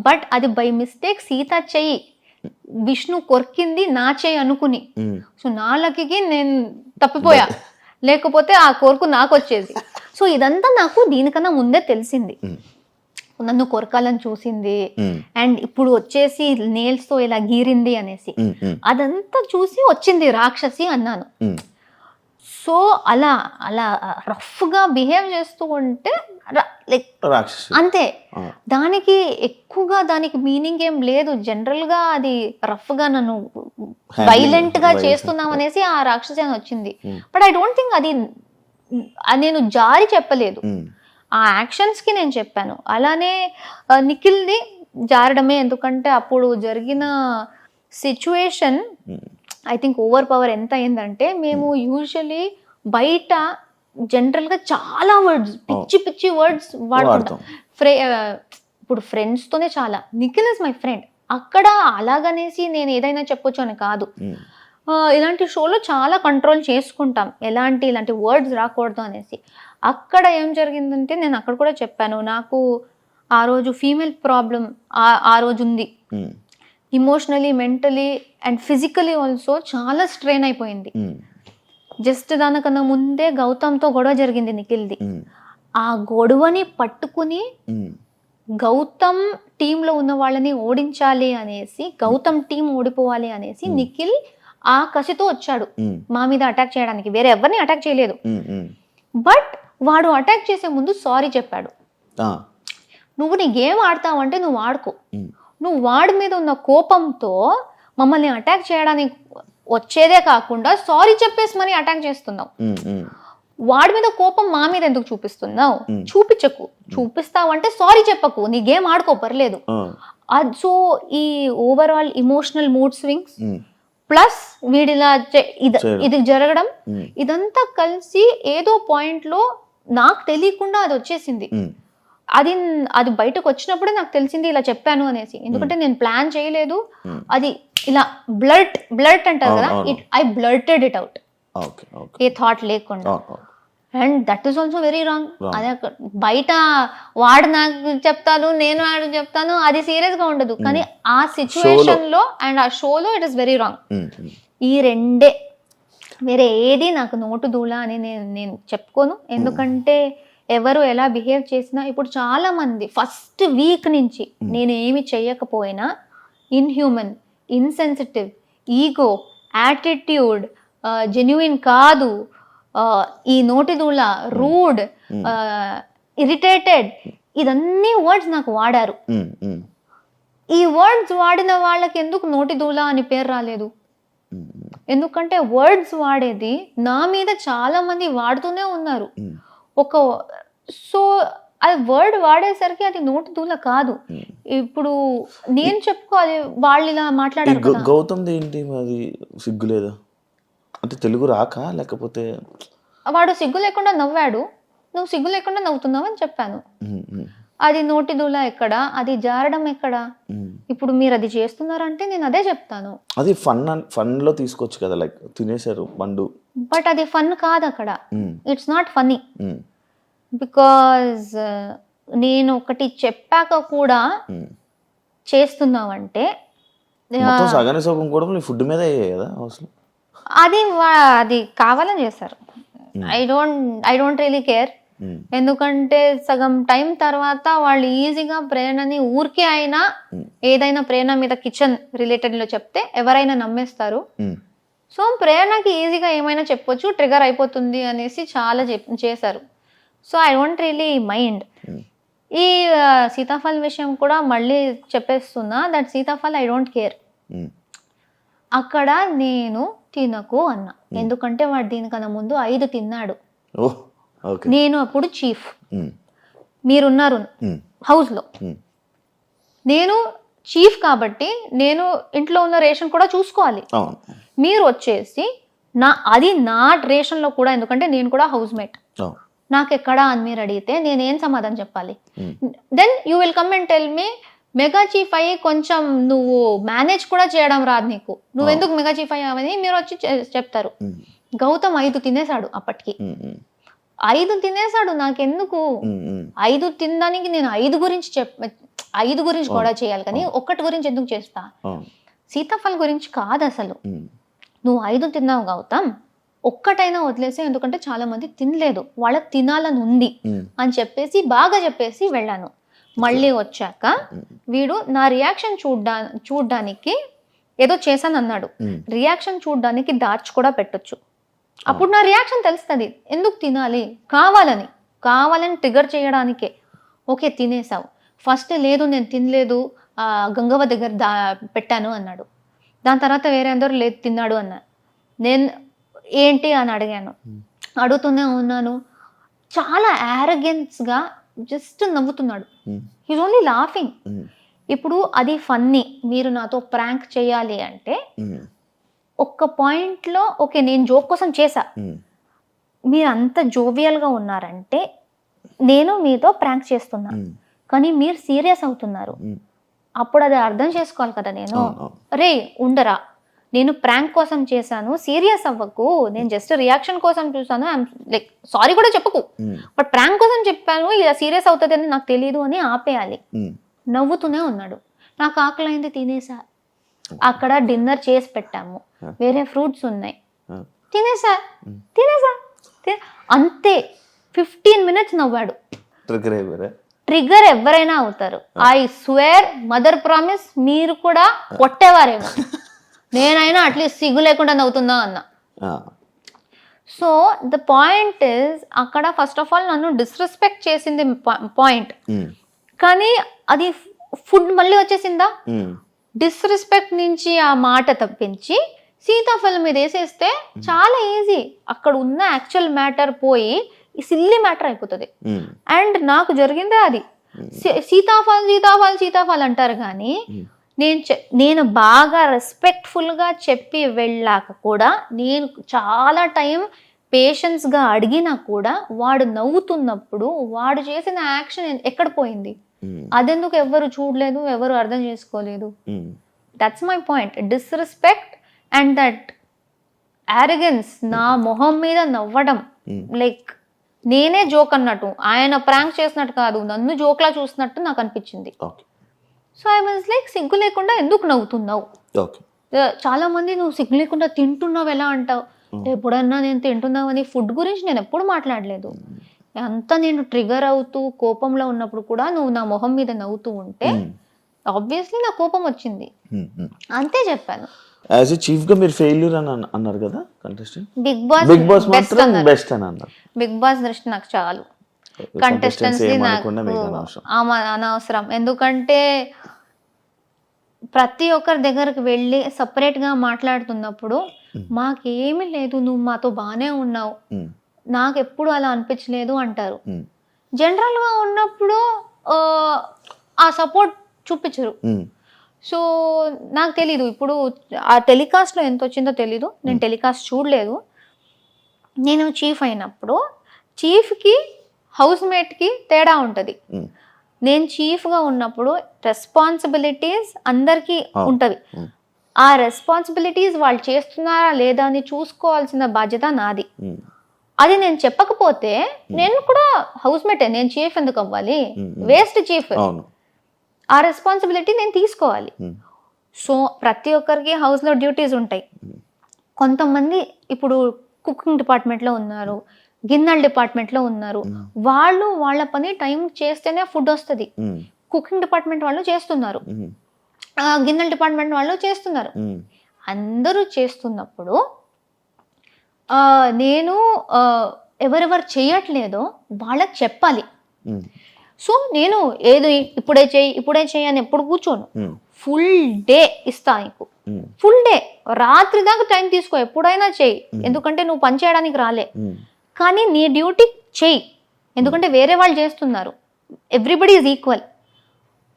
బట్ అది బై మిస్టేక్ సీత చెయ్యి, విష్ణు కొరికింది నా చెయ్యి అనుకుని. సో నా లక్కీకి నేను తప్పిపోయా, లేకపోతే ఆ కొరకు నాకు వచ్చేది. సో ఇదంతా నాకు దీనికన్నా ముందే తెలిసింది. నన్ను కొరకాలని చూసింది అండ్ ఇప్పుడు వచ్చేసి నేల్స్ తో ఇలా గీరింది అనేసి, అదంతా చూసి వచ్చింది రాక్షసి అన్నాను. సో అలా రఫ్గా బిహేవ్ చేస్తూ ఉంటే లైక్ అంతే. దానికి ఎక్కువగా దానికి మీనింగ్ ఏం లేదు. జనరల్గా అది రఫ్గా నన్ను వైలెంట్ గా చేస్తున్నాం అనేసి ఆ రాక్షసి అని వచ్చింది. బట్ ఐ డోంట్ థింక్ అది నేను జారి చెప్పలేదు, ఆ యాక్షన్స్ కి నేను చెప్పాను. అలానే నిఖిల్ది జారడమే. ఎందుకంటే అప్పుడు జరిగిన situation I think over power ఎంత అయిందంటే, మేము యూజువలీ బయట జనరల్గా చాలా వర్డ్స్, పిచ్చి వర్డ్స్ వాడుకుంటాం. ఇప్పుడు ఫ్రెండ్స్తోనే చాలా. Nikhil is my friend. అక్కడ అలాగనేసి నేను ఏదైనా చెప్పొచ్చు అని కాదు. ఇలాంటి షోలో చాలా కంట్రోల్ చేసుకుంటాం, ఇలాంటి వర్డ్స్ రాకూడదు అనేసి. అక్కడ ఏం జరిగిందంటే, నేను అక్కడ కూడా చెప్పాను, నాకు ఆ రోజు ఫీమేల్ ప్రాబ్లం ఆ రోజు ఉంది. Emotionally, mentally and physically also చాలా స్ట్రెయిన్ అయిపోయింది. జస్ట్ దానికన్నా ముందే గౌతమ్తో గొడవ జరిగింది నిఖిల్ది. ఆ గొడవని పట్టుకుని గౌతమ్ టీంలో ఉన్న వాళ్ళని ఓడించాలి అనేసి, గౌతమ్ టీం ఓడిపోవాలి అనేసి నిఖిల్ ఆ కసితో వచ్చాడు మా మీద అటాక్ చేయడానికి, వేరే ఎవరిని అటాక్ చేయలేదు. బట్ వాడు అటాక్ చేసే ముందు సారీ చెప్పాడు. నువ్వు నీ గేమ్ ఆడతావు అంటే నువ్వు ఆడుకో, నువ్వు వాడి మీద ఉన్న కోపంతో మమ్మల్ని అటాక్ చేయడానికి వచ్చేదే కాకుండా సారీ చెప్పేసి మరి అటాక్ చేస్తున్నావు. వాడి మీద కోపం మా మీద ఎందుకు చూపిస్తున్నావు? చూపించకు. చూపిస్తావు అంటే సారీ చెప్పకు, నీ గేమ్ ఆడుకో, పర్లేదు. సో ఈ overall emotional mood swings plus వీడిలా ఇది జరగడం, ఇదంతా కలిసి ఏదో పాయింట్ లో నాకు తెలియకుండా అది వచ్చేసింది. అది బయటకు వచ్చినప్పుడే నాకు తెలిసింది ఇలా చెప్పాను అనేసి. ఎందుకంటే నేను ప్లాన్ చేయలేదు. అది ఇలా బ్లర్ట్ అంటారు కదా, I blurted it out, a thought లేకుండా. And that is also very wrong. అదే బయట వాడు నాకు చెప్తాను, నేను వాడు చెప్తాను, అది సీరియస్ గా ఉండదు. కానీ ఆ సిచ్యువేషన్ లో అండ్ ఆ షోలో ఇట్ ఇస్ వెరీ రాంగ్. ఈ రెండే, వేరే ఏది నాకు నోటు దూల అని నేను చెప్పుకోను. ఎందుకంటే ఎవరు ఎలా బిహేవ్ చేసినా, ఇప్పుడు చాలా మంది ఫస్ట్ వీక్ నుంచి నేను ఏమి చెయ్యకపోయినా ఇన్హ్యూమన్, ఇన్సెన్సిటివ్, ఈగో, యాటిట్యూడ్, జెన్యుయిన్ కాదు, ఈ నోటిదూల, రూడ్, ఇరిటేటెడ్, ఇదన్నీ వర్డ్స్ నాకు వాడారు. ఈ వర్డ్స్ వాడిన వాళ్ళకి ఎందుకు నోటిదూల అని పేరు రాలేదు? ఎందుకంటే వర్డ్స్ వాడేది నా మీద చాలా మంది వాడుతూనే ఉన్నారు. సో అది వర్డ్ వాడేసరికి అది నోటిదూల కాదు. ఇప్పుడు నేను చెప్పుకోవాలి, వాళ్ళు ఇలా మాట్లాడారు.
గౌతమ్ ఏంటి అది సిగ్గు లేదా అంటే తెలుగు రాక, లేకపోతే
వాడు సిగ్గు లేకుండా నవ్వాడు, నువ్వు సిగ్గు లేకుండా నవ్వుతున్నావు అని చెప్పాను. అది నోటిదూల ఎక్కడ, అది జారడం ఎక్కడ? ఇప్పుడు మీరు అది చేస్తున్నారంటే నేను అదే చెప్తాను.
అది ఫన్ లో తీసుకోవచ్చు కదా, లైక్ తినేశారు పండు,
బట్ అది ఫన్ కాదు అక్కడ. It's not funny. బికాజ్ నేను ఒకటి చెప్పాక కూడా చేస్తున్నావంటే
సగాని సగం కూడా ఫుడ్ మీద అయ్యాయి కదా అసలు.
అది కావాలని చేస్తారు. I don't really care. ఎందుకంటే సగం టైం తర్వాత వాళ్ళు ఈజీగా ప్రేరణని ఊరికే అయినా ఏదైనా ప్రేరణ మీద కిచెన్ రిలేటెడ్ లో చెప్తే ఎవరైనా నమ్మేస్తారు. సో ప్రేరణకి ఈజీగా ఏమైనా చెప్పొచ్చు, ట్రిగర్ అయిపోతుంది అనేసి చాలా చేశారు. So I don't really mind. ఈ సీతాఫల్ విషయం కూడా మళ్ళీ చెప్పేస్తున్నా, దట్ సీతాఫల్ ఐ డోంట్ కేర్. అక్కడ నేను తినకు అన్నా, ఎందుకంటే వాడు దీనికన్నా ముందు 5 తిన్నాడు. నేను అప్పుడు చీఫ్, మీరున్నారు హౌస్ లో, నేను చీఫ్ కాబట్టి నేను ఇంట్లో ఉన్న రేషన్ కూడా చూసుకోవాలి. మీరు వచ్చేసి అది నా రేషన్ లో కూడా, ఎందుకంటే నేను కూడా హౌస్ మేట్, నాకు ఎక్కడా అని మీరు అడిగితే నేనేం సమాధానం చెప్పాలి? Then you will come and tell me, mega chief అయ్యి కొంచెం నువ్వు మేనేజ్ కూడా చేయడం రాదు నీకు, నువ్వెందుకు మెగా చీఫ్ అయ్యావని మీరు వచ్చి చెప్తారు. గౌతమ్ 5 తినేశాడు అప్పటికి, 5 తినేశాడు. నాకెందుకు 5 తినడానికి నేను 5 గురించి కూడా చేయాలి, కానీ ఒక్కటి గురించి ఎందుకు చేస్తా? సీతాఫల్ గురించి కాదు అసలు. నువ్వు 5 తిన్నావు గౌతమ్, ఒక్కటైనా వదిలేసి, ఎందుకంటే చాలా మంది తినలేదు, వాళ్ళకి తినాలని ఉంది అని బాగా చెప్పేసి వెళ్ళాను. మళ్ళీ వచ్చాక వీడు నా రియాక్షన్ చూడ్డానికి ఏదో చేశాను అన్నాడు. రియాక్షన్ చూడ్డానికి దాచి కూడా పెట్టొచ్చు, అప్పుడు నా రియాక్షన్ తెలుస్తుంది. ఎందుకు తినాలి? కావాలని ట్రిగర్ చేయడానికే. ఓకే తినేసావు. ఫస్ట్ లేదు నేను తినలేదు, గంగవ్వ దగ్గర పెట్టాను అన్నాడు. దాని తర్వాత వేరే అందరూ లేదు తిన్నాడు అన్నారు. నేను ఏంటి అని అడిగాను, అడుగుతూనే ఉన్నాను. చాలా యారగెన్స్గా జస్ట్ నవ్వుతున్నాడు. He's only laughing. ఇప్పుడు అది ఫన్నీ, మీరు నాతో ప్రాంక్ చేయాలి అంటే ఒక్క పాయింట్లో ఓకే నేను జోక్ కోసం చేశా, మీరు అంత జోవియల్గా ఉన్నారంటే నేను మీతో ప్రాంక్ చేస్తున్నా, కానీ మీరు సీరియస్ అవుతున్నారు. అప్పుడు అది అర్థం చేసుకోవాలి కదా. నేను రే ఉండరా, నేను ప్రాంక్ కోసం చేశాను, సీరియస్ అవ్వకు, నేను జస్ట్ రియాక్షన్ కోసం చూసాను, లైక్ సారీ కూడా చెప్పకు, బట్ ప్రాంక్ కోసం చెప్పాను, ఇలా సీరియస్ అవుతుంది అని నాకు తెలియదు అని ఆపేయాలి. నవ్వుతూనే ఉన్నాడు. నాకు ఆకలైంది, తినేసా. అక్కడ డిన్నర్ చేసి పెట్టాము, వేరే ఫ్రూట్స్ ఉన్నాయి, తినేసా. అంతే 15 minutes నవ్వాడు. ట్రిగర్ ఎవరైనా అవుతారు. ఐ స్వేర్ మదర్ ప్రామిస్ మీరు కూడా కొట్టేవారేమో, నేనైనా అట్లీస్ట్ సిగ్గు లేకుండా నవ్వుతుందా అన్న. సో ద పాయింట్ ఇస్ అక్కడ ఫస్ట్ ఆఫ్ ఆల్ నన్ను డిస్రెస్పెక్ట్ చేసింది పాయింట్, కానీ అది ఫుడ్ మళ్ళీ వచ్చేసిందా. డిస్రెస్పెక్ట్ నుంచి ఆ మాట తప్పించి సీతాఫలం మీద వేసేస్తే చాలా ఈజీ, అక్కడ ఉన్న యాక్చువల్ మ్యాటర్ పోయి సిల్లీ మ్యాటర్ అయిపోతుంది. అండ్ నాకు జరిగిందే అది. సీతాఫలం సీతాఫలం సీతాఫలం అంటారు కానీ నేను బాగా రెస్పెక్ట్ఫుల్గా చెప్పి వెళ్ళాక కూడా, నేను చాలా టైం పేషెన్స్గా అడిగినా కూడా వాడు నవ్వుతున్నప్పుడు వాడు చేసిన యాక్షన్ ఎక్కడ పోయింది, అదెందుకు ఎవరు చూడలేదు, ఎవరు అర్థం చేసుకోలేదు. That's my point. Disrespect and that arrogance, నా మొహం మీద నవ్వడం, లైక్ నేనే జోక్ అన్నట్టు, ఆయన ప్రాంక్ చేసినట్టు కాదు, నన్ను జోక్లా చూసినట్టు నాకు అనిపించింది. సో ఐ వాజ్ లైక్, సిగ్గు లేకుండా ఎందుకు నవ్వుతున్నావు? చాలా మంది నువ్వు సిగ్గు లేకుండా తింటున్నావు ఎలా అంటావు. ఎప్పుడన్నా నేను తింటున్నావని ఫుడ్ గురించి నేను ఎప్పుడు మాట్లాడలేదు. అంతా నేను ట్రిగర్ అవుతూ కోపంలో ఉన్నప్పుడు కూడా నువ్వు నా మొహం మీద నవ్వుతూ ఉంటే ఆబ్వియస్లీ నా కోపం వచ్చింది, అంతే చెప్పాను.
యాజ్ ఎ చీఫ్ గా మీరు ఫెయిల్యూర్ అని అన్నారు కదా కంటెస్టెంట్.
బిగ్ బాస్ మాత్రం బెస్ట్ అని అన్నారు. బిగ్ బాస్ దృష్టి నాకు చాలు, కంటెస్టెంట్స్ నాకు అనవసరం. ఎందుకంటే ప్రతి ఒక్కరి దగ్గరకు వెళ్ళి సపరేట్గా మాట్లాడుతున్నప్పుడు మాకేమీ లేదు, నువ్వు మాతో బాగానే ఉన్నావు, నాకు ఎప్పుడు అలా అనిపించలేదు అంటారు. జనరల్గా ఉన్నప్పుడు ఆ సపోర్ట్ చూపించరు. సో నాకు తెలీదు ఇప్పుడు ఆ టెలికాస్ట్లో ఎంత వచ్చిందో తెలీదు, నేను టెలికాస్ట్ చూడలేదు. నేను చీఫ్ అయినప్పుడు చీఫ్కి హౌస్ మేట్కి తేడా ఉంటుంది. నేను చీఫ్గా ఉన్నప్పుడు రెస్పాన్సిబిలిటీస్ అందరికీ ఉంటుంది. ఆ రెస్పాన్సిబిలిటీస్ వాళ్ళు చేస్తున్నారా లేదా అని చూసుకోవాల్సిన బాధ్యత నాది. అది నేను చెప్పకపోతే నేను కూడా హౌస్ మేటే, నేను చీఫ్ ఎందుకు అవ్వాలి, వేస్ట్ చీఫ్. ఆ రెస్పాన్సిబిలిటీ నేను తీసుకోవాలి. సో ప్రతి ఒక్కరికి హౌస్లో డ్యూటీస్ ఉంటాయి. కొంతమంది ఇప్పుడు కుకింగ్ డిపార్ట్మెంట్లో ఉన్నారు, గిన్నెల డిపార్ట్మెంట్లో ఉన్నారు, వాళ్ళు వాళ్ళ పని టైం చేస్తేనే ఫుడ్ వస్తుంది. కుకింగ్ డిపార్ట్మెంట్ వాళ్ళు చేస్తున్నారు, గిన్నెల డిపార్ట్మెంట్ వాళ్ళు చేస్తున్నారు. అందరూ చేస్తున్నప్పుడు నేను ఎవరెవరు చేయట్లేదో వాళ్ళకి చెప్పాలి. సో నేను ఏది ఇప్పుడే చేయి అని ఎప్పుడు కూర్చోను. ఫుల్ డే ఇస్తా నీకు, ఫుల్ డే, రాత్రి దాకా టైం తీసుకో, ఎప్పుడైనా చేయి. ఎందుకంటే నువ్వు పని చేయడానికి రాలే, కానీ నీ డ్యూటీ చెయ్యి. ఎందుకంటే వేరే వాళ్ళు చేస్తున్నారు, ఎవ్రీబడి ఈజ్ ఈక్వల్.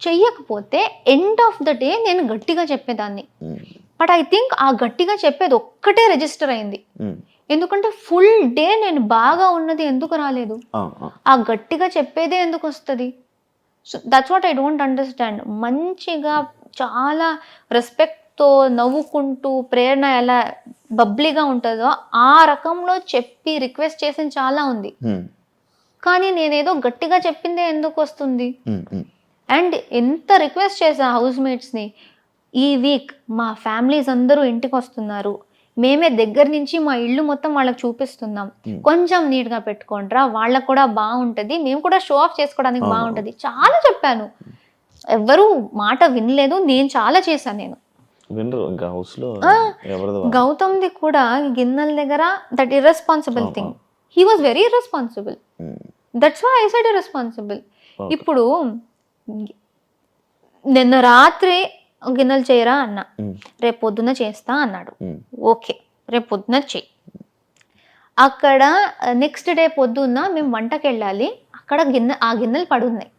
చెయ్యకపోతే ఎండ్ ఆఫ్ ద డే నేను గట్టిగా చెప్పేదాన్ని. బట్ ఐ థింక్ ఆ గట్టిగా చెప్పేది ఒక్కటే రిజిస్టర్ అయింది. ఎందుకంటే ఫుల్ డే నేను బాగా ఉన్నది ఎందుకు రాలేదు, ఆ గట్టిగా చెప్పేదే ఎందుకు వస్తుంది. So that's what I don't understand. మంచిగా చాలా రెస్పెక్ట్తో నవ్వుకుంటూ ప్రేరణ ఎలా బబ్లీగా ఉంటుందో ఆ రకంలో చెప్పి రిక్వెస్ట్ చేసింది చాలా ఉంది, కానీ నేనేదో గట్టిగా చెప్పిందే ఎందుకు వస్తుంది. అండ్ ఎంత రిక్వెస్ట్ చేసా హౌస్ మేట్స్ని, ఈ వీక్ మా ఫ్యామిలీస్ అందరూ ఇంటికి వస్తున్నారు, మేమే దగ్గర నుంచి మా ఇల్లు మొత్తం వాళ్ళకి చూపిస్తున్నాం, కొంచెం నీట్గా పెట్టుకోండిరా, వాళ్ళకు కూడా బాగుంటుంది, మేము కూడా షో ఆఫ్ చేసుకోవడానికి బాగుంటుంది. చాలా చెప్పాను, ఎవ్వరూ మాట వినలేదు. నేను చాలా చేశాను. నేను గౌతమ్ది కూడా గిన్నెల దగ్గర that irresponsible thing, he was very irresponsible. That's why I said irresponsible. ఇప్పుడు నిన్న రాత్రి గిన్నెలు చేయరా అన్న, రేపు పొద్దున్న చేస్తా అన్నాడు. ఓకే రేపు పొద్దున్న చెయ్యి. అక్కడ నెక్స్ట్ డే పొద్దున్న మేము వంటకి వెళ్ళాలి, అక్కడ ఆ గిన్నెలు పడున్నాయి,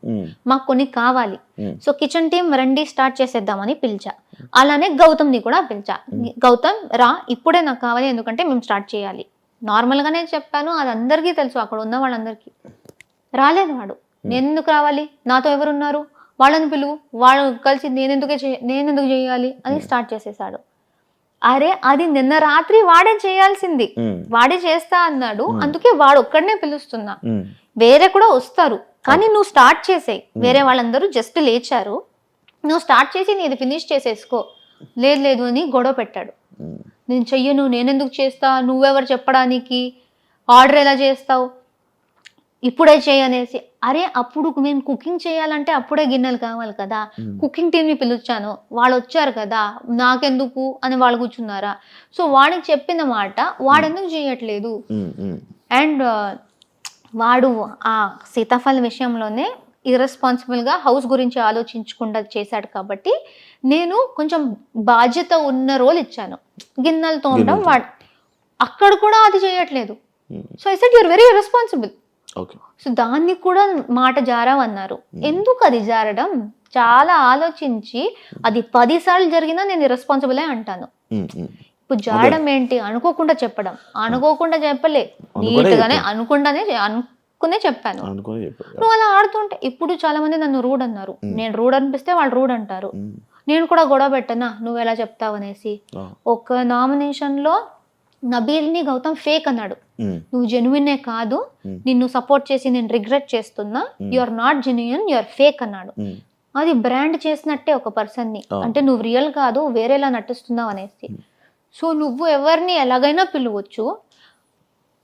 మాకు కొన్ని కావాలి. సో కిచెన్ టీం రండి స్టార్ట్ చేసేద్దామని పిలిచా. అలానే గౌతమ్ని కూడా పిలిచా, గౌతమ్ రా ఇప్పుడే నాకు కావాలి, ఎందుకంటే మేము స్టార్ట్ చేయాలి. నార్మల్గానే చెప్పాను, అది అందరికీ తెలుసు, అక్కడ ఉన్న వాళ్ళందరికీ. రాలేదు వాడు. నేను ఎందుకు రావాలి, నాతో ఎవరున్నారు, వాళ్ళని పిలువు, వాళ్ళు కలిసి నేనెందుకు చేయాలి అని స్టార్ట్ చేసేసాడు. అరే అది నిన్న రాత్రి వాడే చేయాల్సింది, వాడే చేస్తా అన్నాడు, అందుకే వాడు ఒక్కడనే పిలుస్తున్నా. వేరే కూడా వస్తారు, కానీ నువ్వు స్టార్ట్ చేసేయి. వేరే వాళ్ళందరూ జస్ట్ లేచారు, నువ్వు స్టార్ట్ చేసి నీది ఫినిష్ చేసేసుకో. లేదు అని గొడవ పెట్టాడు. నేను చెయ్యను, నేనెందుకు చేస్తా, నువ్వెవరు చెప్పడానికి, ఆర్డర్ ఎలా చేస్తావు. ఇప్పుడే చేయనేసి. అరే అప్పుడు నేను కుకింగ్ చేయాలంటే అప్పుడే గిన్నెలు కావాలి కదా, కుకింగ్ టీమ్ని పిలిచాను, వాళ్ళు వచ్చారు కదా, నాకెందుకు అని వాళ్ళు కూర్చున్నారా? సో వాడికి చెప్పిన మాట వాడెందుకు చేయట్లేదు. అండ్ వాడు ఆ సీతాఫల్ విషయంలోనే ఇర్రెస్పాన్సిబుల్గా హౌస్ గురించి ఆలోచించకుండా చేశాడు కాబట్టి నేను కొంచెం బాధ్యత ఉన్న రోల్ ఇచ్చాను. గిన్నెలు తోమడం వాడు అక్కడ కూడా అది చేయట్లేదు. So I said you're very irresponsible. So దాన్ని కూడా మాట జారావన్నారు. ఎందుకు అది జారడం? చాలా ఆలోచించి అది 10 సార్లు జరిగినా నేను ఇర్రెస్పాన్సిబులే అంటాను. ఇప్పుడు జారడం ఏంటి? అనుకోకుండా చెప్పడం. అనుకోకుండా చెప్పలే, నీట్గానే అనుకునే చెప్పాను. నువ్వు అలా ఆడుతుంటే ఇప్పుడు చాలా మంది నన్ను రూడ్ అన్నారు. నేను రూడ్ అనిపిస్తే వాళ్ళు రూడ్ అంటారు. నేను కూడా గొడవ పెట్టనా నువ్వు ఎలా చెప్తావు అనేసి. ఒక నామినేషన్ లో నబీల్ని గౌతమ్ ఫేక్ అన్నాడు. నువ్వు జెన్యునే కాదు, నిన్ను సపోర్ట్ చేసి నేను రిగ్రెట్ చేస్తున్నా, you are not genuine, you are fake అన్నాడు. అది బ్రాండ్ చేసినట్టే ఒక పర్సన్ ని. అంటే నువ్వు రియల్ కాదు, వేరేలా నటిస్తున్నావు అనేసి. సో నువ్వు ఎవరిని ఎలాగైనా పిలవచ్చు,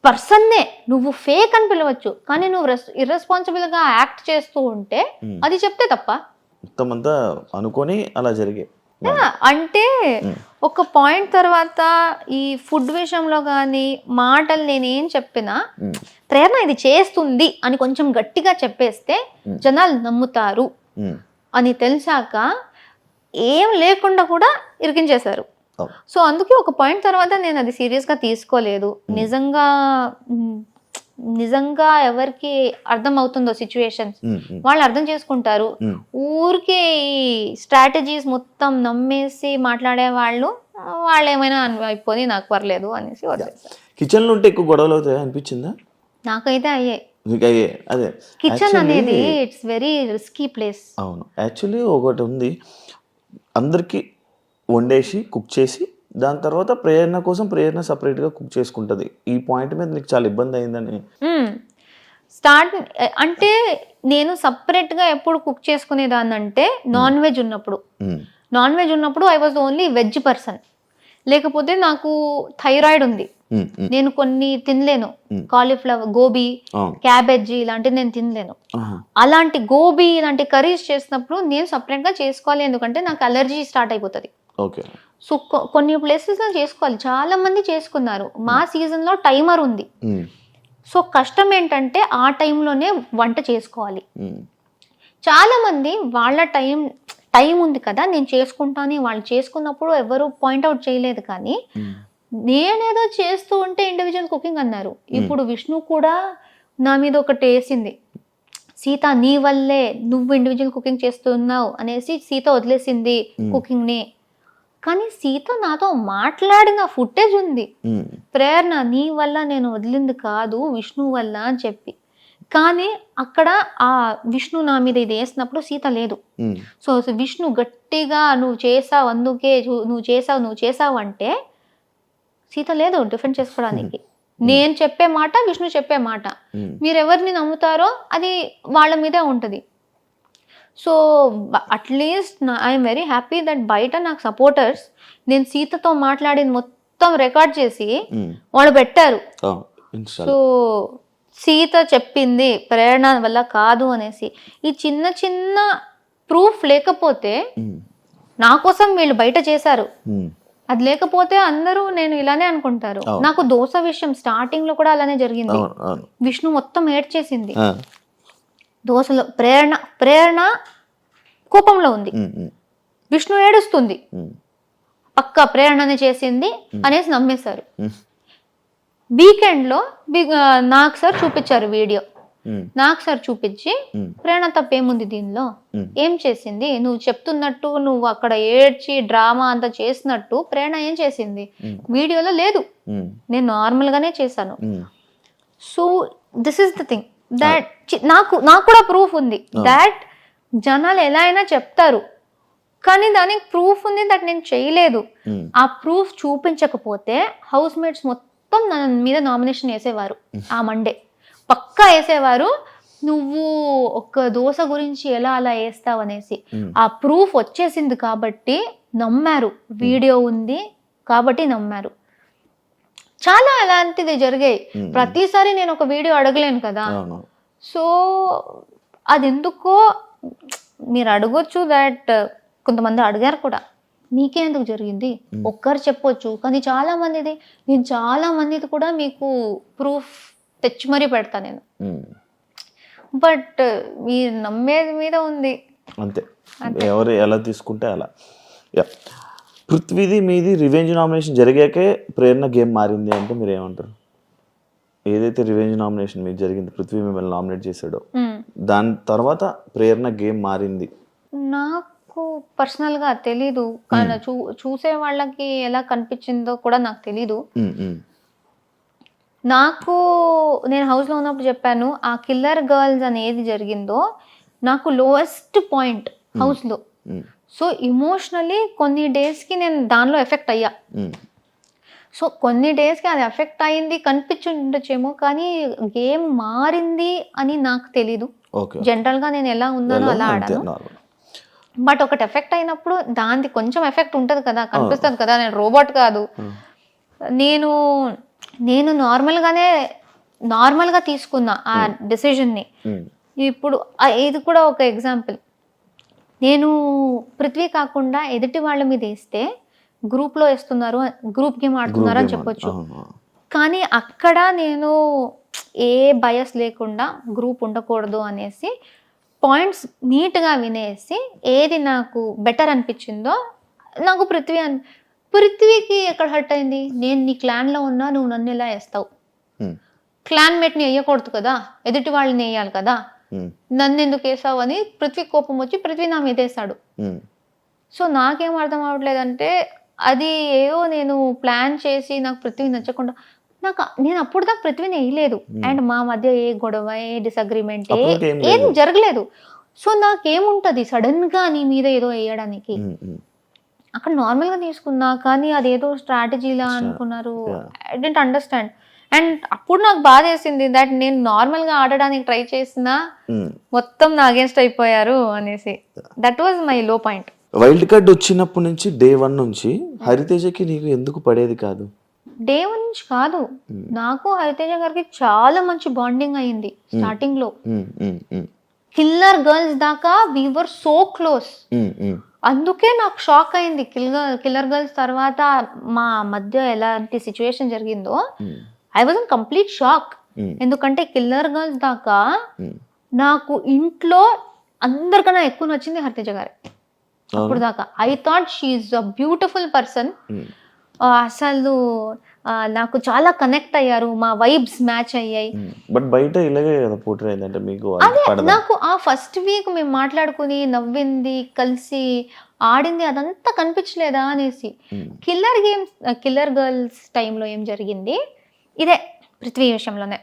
పర్సన్నే నువ్వు ఫేక్ అని పిలవచ్చు, కానీ నువ్వు ఇర్రెస్పాన్సిబుల్ గా యాక్ట్ చేస్తూ ఉంటే అది చెప్తే తప్ప.
మొత్తం అంతా అనుకొని అలా జరిగే.
అంటే ఒక పాయింట్ తర్వాత ఈ ఫుడ్ విషయంలో కానీ మాటలు నేనేం చెప్పినా ప్రేరణ ఇది చేస్తుంది అని కొంచెం గట్టిగా చెప్పేస్తే జనాలు నమ్ముతారు అని తెలిసాక ఏం లేకుండా కూడా ఇరికించేశారు. సో అందుకే ఒక పాయింట్ తర్వాత నేను అది సీరియస్గా తీసుకోలేదు. నిజంగా ఎవరికి అర్థం అవుతుందో సిచ్యువేషన్స్ వాళ్ళు అర్థం చేసుకుంటారు. ఊరికే ఈ స్ట్రాటజీస్ మొత్తం నమ్మేసి మాట్లాడే వాళ్ళు ఏమైనా అయిపోయి నాకు పర్లేదు అనేసి వదిలేస్తారు.
కిచెన్ లో ఉంటే ఎక్కువ గొడవలు అవుతాయి అనిపించిందా?
నాకైతే అయ్యే.
అదే
కిచెన్ అనేది ఇట్స్ వెరీ రిస్కీ ప్లేస్.
అవును, యాక్చువల్లీ ఒకటి ఉంది, అందరికి వండేసి కుక్ చేసి దాని తర్వాత ప్రేరణ కోసం ప్రేరణ సపరేట్గా కుక్ చేసుకుంటుంది. ఈ పాయింట్ మీద నీకు చాలా ఇబ్బంది అయిందని
స్టార్ట్ అంటే నేను సపరేట్గా ఎప్పుడు కుక్ చేసుకునేదాన్ని అంటే నాన్ వెజ్ ఉన్నప్పుడు I was only veg person. లేకపోతే నాకు థైరాయిడ్ ఉంది, నేను కొన్ని తినలేను. కాలీఫ్లవర్, గోబీ, క్యాబేజీ ఇలాంటివి నేను తినలేను. అలాంటి గోబీ ఇలాంటి కర్రీస్ చేసినప్పుడు నేను సపరేట్గా చేసుకోవాలి, ఎందుకంటే నాకు అలర్జీ స్టార్ట్ అయిపోతుంది. సో కొన్ని ప్లేసెస్ లో చేసుకోవాలి, చాలా మంది చేసుకున్నారు. మా సీజన్ లో టైమర్ ఉంది. సో కష్టం ఏంటంటే ఆ టైంలోనే వంట చేసుకోవాలి. చాలా మంది వాళ్ళ టైం ఉంది కదా నేను చేసుకుంటాను, వాళ్ళు చేసుకున్నప్పుడు ఎవరు పాయింట్అవుట్ చేయలేదు. కానీ నేనేదో చేస్తూ ఉంటే ఇండివిజువల్ కుకింగ్ అన్నారు. ఇప్పుడు విష్ణు కూడా నా మీద ఒకటి వేసింది, సీత నీ వల్లే నువ్వు ఇండివిజువల్ కుకింగ్ చేస్తున్నావు అనేసి సీత వదిలేసింది కుకింగ్ ని. కానీ సీత నాతో మాట్లాడిన ఫుటేజ్ ఉంది, ప్రేరణ నీ వల్ల నేను వదిలింది కాదు విష్ణు వల్ల అని చెప్పి. కానీ అక్కడ ఆ విష్ణు నా మీద ఇది వేసినప్పుడు సీత లేదు. సో విష్ణు గట్టిగా నువ్వు చేసావు, అందుకే నువ్వు చేసావు అంటే సీత లేదు డిఫెండ్ చేసుకోవడానికి. నేను చెప్పే మాట, విష్ణు చెప్పే మాట, మీరెవరిని నమ్ముతారో అది వాళ్ళ మీదే ఉంటుంది. So at least I'm very happy that బయట నాకు సపోర్టర్స్ నేను సీతతో మాట్లాడింది మొత్తం రికార్డ్ చేసి వాళ్ళు పెట్టారు. సో సీత చెప్పింది ప్రేరణ వల్ల కాదు అనేసి. ఈ చిన్న చిన్న ప్రూఫ్ లేకపోతే నా కోసం వీళ్ళు బయట చేశారు, అది లేకపోతే అందరూ నేను ఇలానే అనుకుంటారు. నాకు దోశ విషయం స్టార్టింగ్ లో కూడా అలానే జరిగింది. విష్ణు మొత్తం ఏడ్చేసింది దోశలో. ప్రేరణ కోపంలో ఉంది, విష్ణు ఏడుస్తుంది, పక్కా ప్రేరణనే చేసింది అనేసి నమ్మేశారు. వీకెండ్ లో నాకు సార్ చూపించారు వీడియో. నాకు సార్ చూపించి ప్రేరణ తప్పేముంది దీనిలో, ఏం చేసింది, నువ్వు చెప్తున్నట్టు నువ్వు అక్కడ ఏడ్చి డ్రామా అంతా చేసినట్టు ప్రేరణ ఏం చేసింది వీడియోలో లేదు, నేను నార్మల్ గానే చేశాను. So this is the thing that నాకు కూడా ప్రూఫ్ ఉంది దాట్ జనాలు ఎలా అయినా చెప్తారు, కానీ దానికి ప్రూఫ్ ఉంది దట్ నేను చేయలేదు. ఆ ప్రూఫ్ చూపించకపోతే హౌస్ మేట్స్ మొత్తం నా మీద నామినేషన్ వేసేవారు. ఆ మండే పక్కా వేసేవారు, నువ్వు ఒక దోశ గురించి ఎలా అలా వేస్తావు అనేసి. ఆ ప్రూఫ్ వచ్చేసింది కాబట్టి నమ్మారు, వీడియో ఉంది కాబట్టి నమ్మారు. చాలా అలాంటిది జరిగాయి. ప్రతిసారి నేను ఒక వీడియో అడగలేను కదా. సో అది ఎందుకో మీరు అడగొచ్చు, దట్ కొంతమంది అడిగారు కూడా, మీకే ఎందుకు జరిగింది ఒక్కరు చెప్పొచ్చు, కానీ చాలా మందిది, నేను చాలా మందిది కూడా మీకు ప్రూఫ్ తెచ్చి మరీ పెడతా నేను. బట్ మీరు నమ్మేది మీద ఉంది
అంతే, ఎవరు ఎలా తీసుకుంటే అలా. పృథ్వీది మీది రివెంజ్ నామినేషన్ జరిగాకే ప్రేరణ గేమ్ మారింది అంటే మీరు ఏమంటారు? ఏదైతే రివెంజ్ నామినేషన్ మీకు జరిగింది, పృథ్వీ మిమ్మల్ని నామినేట్ చేశాడో, దాని తర్వాత ప్రేరణ గేమ్ మారింది.
నాకు పర్సనల్గా తెలీదు, కానీ చూసే వాళ్ళకి ఎలా కనిపించిందో కూడా నాకు తెలీదు. నాకు నేను హౌస్లో ఉన్నప్పుడు చెప్పాను, ఆ కిల్లర్ గర్ల్స్ అనేది జరిగిందో నాకు లోయెస్ట్ పాయింట్ హౌస్లో. సో ఇమోషనలీ కొన్ని డేస్కి నేను దానిలో ఎఫెక్ట్ అయ్యా. సో కొన్ని డేస్కి అది ఎఫెక్ట్ అయింది, కనిపించుండొచ్చేమో, కానీ గేమ్ మారింది అని నాకు తెలీదు. జనరల్గా నేను ఎలా ఉన్నానో అలా ఆడాను. బట్ ఒకటి ఎఫెక్ట్ అయినప్పుడు దానికి కొంచెం ఎఫెక్ట్ ఉంటుంది కదా, కనిపిస్తుంది కదా. నేను రోబోట్ కాదు. నేను నార్మల్గా తీసుకున్నా ఆ డెసిషన్ని. ఇప్పుడు ఇది కూడా ఒక ఎగ్జాంపుల్. నేను పృథ్వీ కాకుండా ఎదుటి వాళ్ళ మీద వేస్తే గ్రూప్లో వేస్తున్నారు, గ్రూప్ గేమ్ ఆడుతున్నారు అని చెప్పొచ్చు. కానీ అక్కడ నేను ఏ బయస్ లేకుండా గ్రూప్ ఉండకూడదు అనేసి పాయింట్స్ నీట్గా వినేసి ఏది నాకు బెటర్ అనిపించిందో నాకు పృథ్వీకి ఎక్కడ హర్ట్ అయింది? నేను నీ క్లాన్లో ఉన్నా, నువ్వు నన్ను ఎలా వేస్తావు? క్లాన్మేట్ని వేయకూడదు కదా, ఎదుటి వాళ్ళని వేయాలి కదా, నన్ను ఎందుకు వేసావు అని పృథ్వీ కోపం వచ్చి పృథ్వీ నా మీద వేసాడు. సో నాకేం అర్థం అవ్వట్లేదంటే, అది ఏదో నేను ప్లాన్ చేసి నాకు పృథ్వీ నచ్చకుండా, నేను అప్పుడు దాకా పృథ్వీని వేయలేదు. అండ్ మా మధ్య ఏ గొడవ, ఏ డిసగ్రిమెంట్ ఏం జరగలేదు. సో నాకేముంటది సడన్ గా నీ మీద ఏదో వేయడానికి? అక్కడ నార్మల్ గా తీసుకున్నా, కానీ అదేదో స్ట్రాటజీలా అనుకున్నారు. I don't understand. అండ్ అప్పుడు నాకు బాధ వేసింది దట్ నేను నార్మల్ గా ఆడడానికి ట్రై చేసినా మొత్తం నా అగేన్స్ట్ అయిపోయారు అనేసి. దట్ వాజ్ మై లో పాయింట్.
వైల్డ్ కార్డ్ వచ్చినప్పటి నుంచి డే 1 నుంచి హరితేజకి నీకు ఎందుకు పడేది కాదు?
డే 1 నుంచి కాదు, నాకు హరితేజ గారికి చాలా మంచి బాండింగ్ అయింది స్టార్టింగ్ లో. కిల్లర్ గర్ల్స్ దాకా వి వర్ సో క్లోజ్. అందుకే నాకు షాక్ అయింది కిల్లర్ గర్ల్స్ తర్వాత మా మధ్య ఎలాంటి సిచ్యువేషన్ జరిగిందో. I was in complete shock. ఎందుకంటే కిల్లర్ గర్ల్స్ దాకా నాకు ఇంట్లో అందరికన్నా ఎక్కువ నచ్చింది హరితేజ గారి. అప్పుడు దాకా I thought she is a beautiful person. అసలు నాకు చాలా కనెక్ట్ అయ్యారు, మా వైబ్స్ మ్యాచ్ అయ్యాయి.
బట్ బయట ఇలాగే కదా పోర్ట్రే అయిందంటే మీకు
అదే నాకు ఆ ఫస్ట్ వీక్ మేము మాట్లాడుకుని నవ్వింది, కలిసి ఆడింది అదంతా కనిపించలేదా అనేసి. కిల్లర్ గర్ల్స్ టైంలో ఏం జరిగింది, ఇదే పృథ్వీ విషయంలోనే.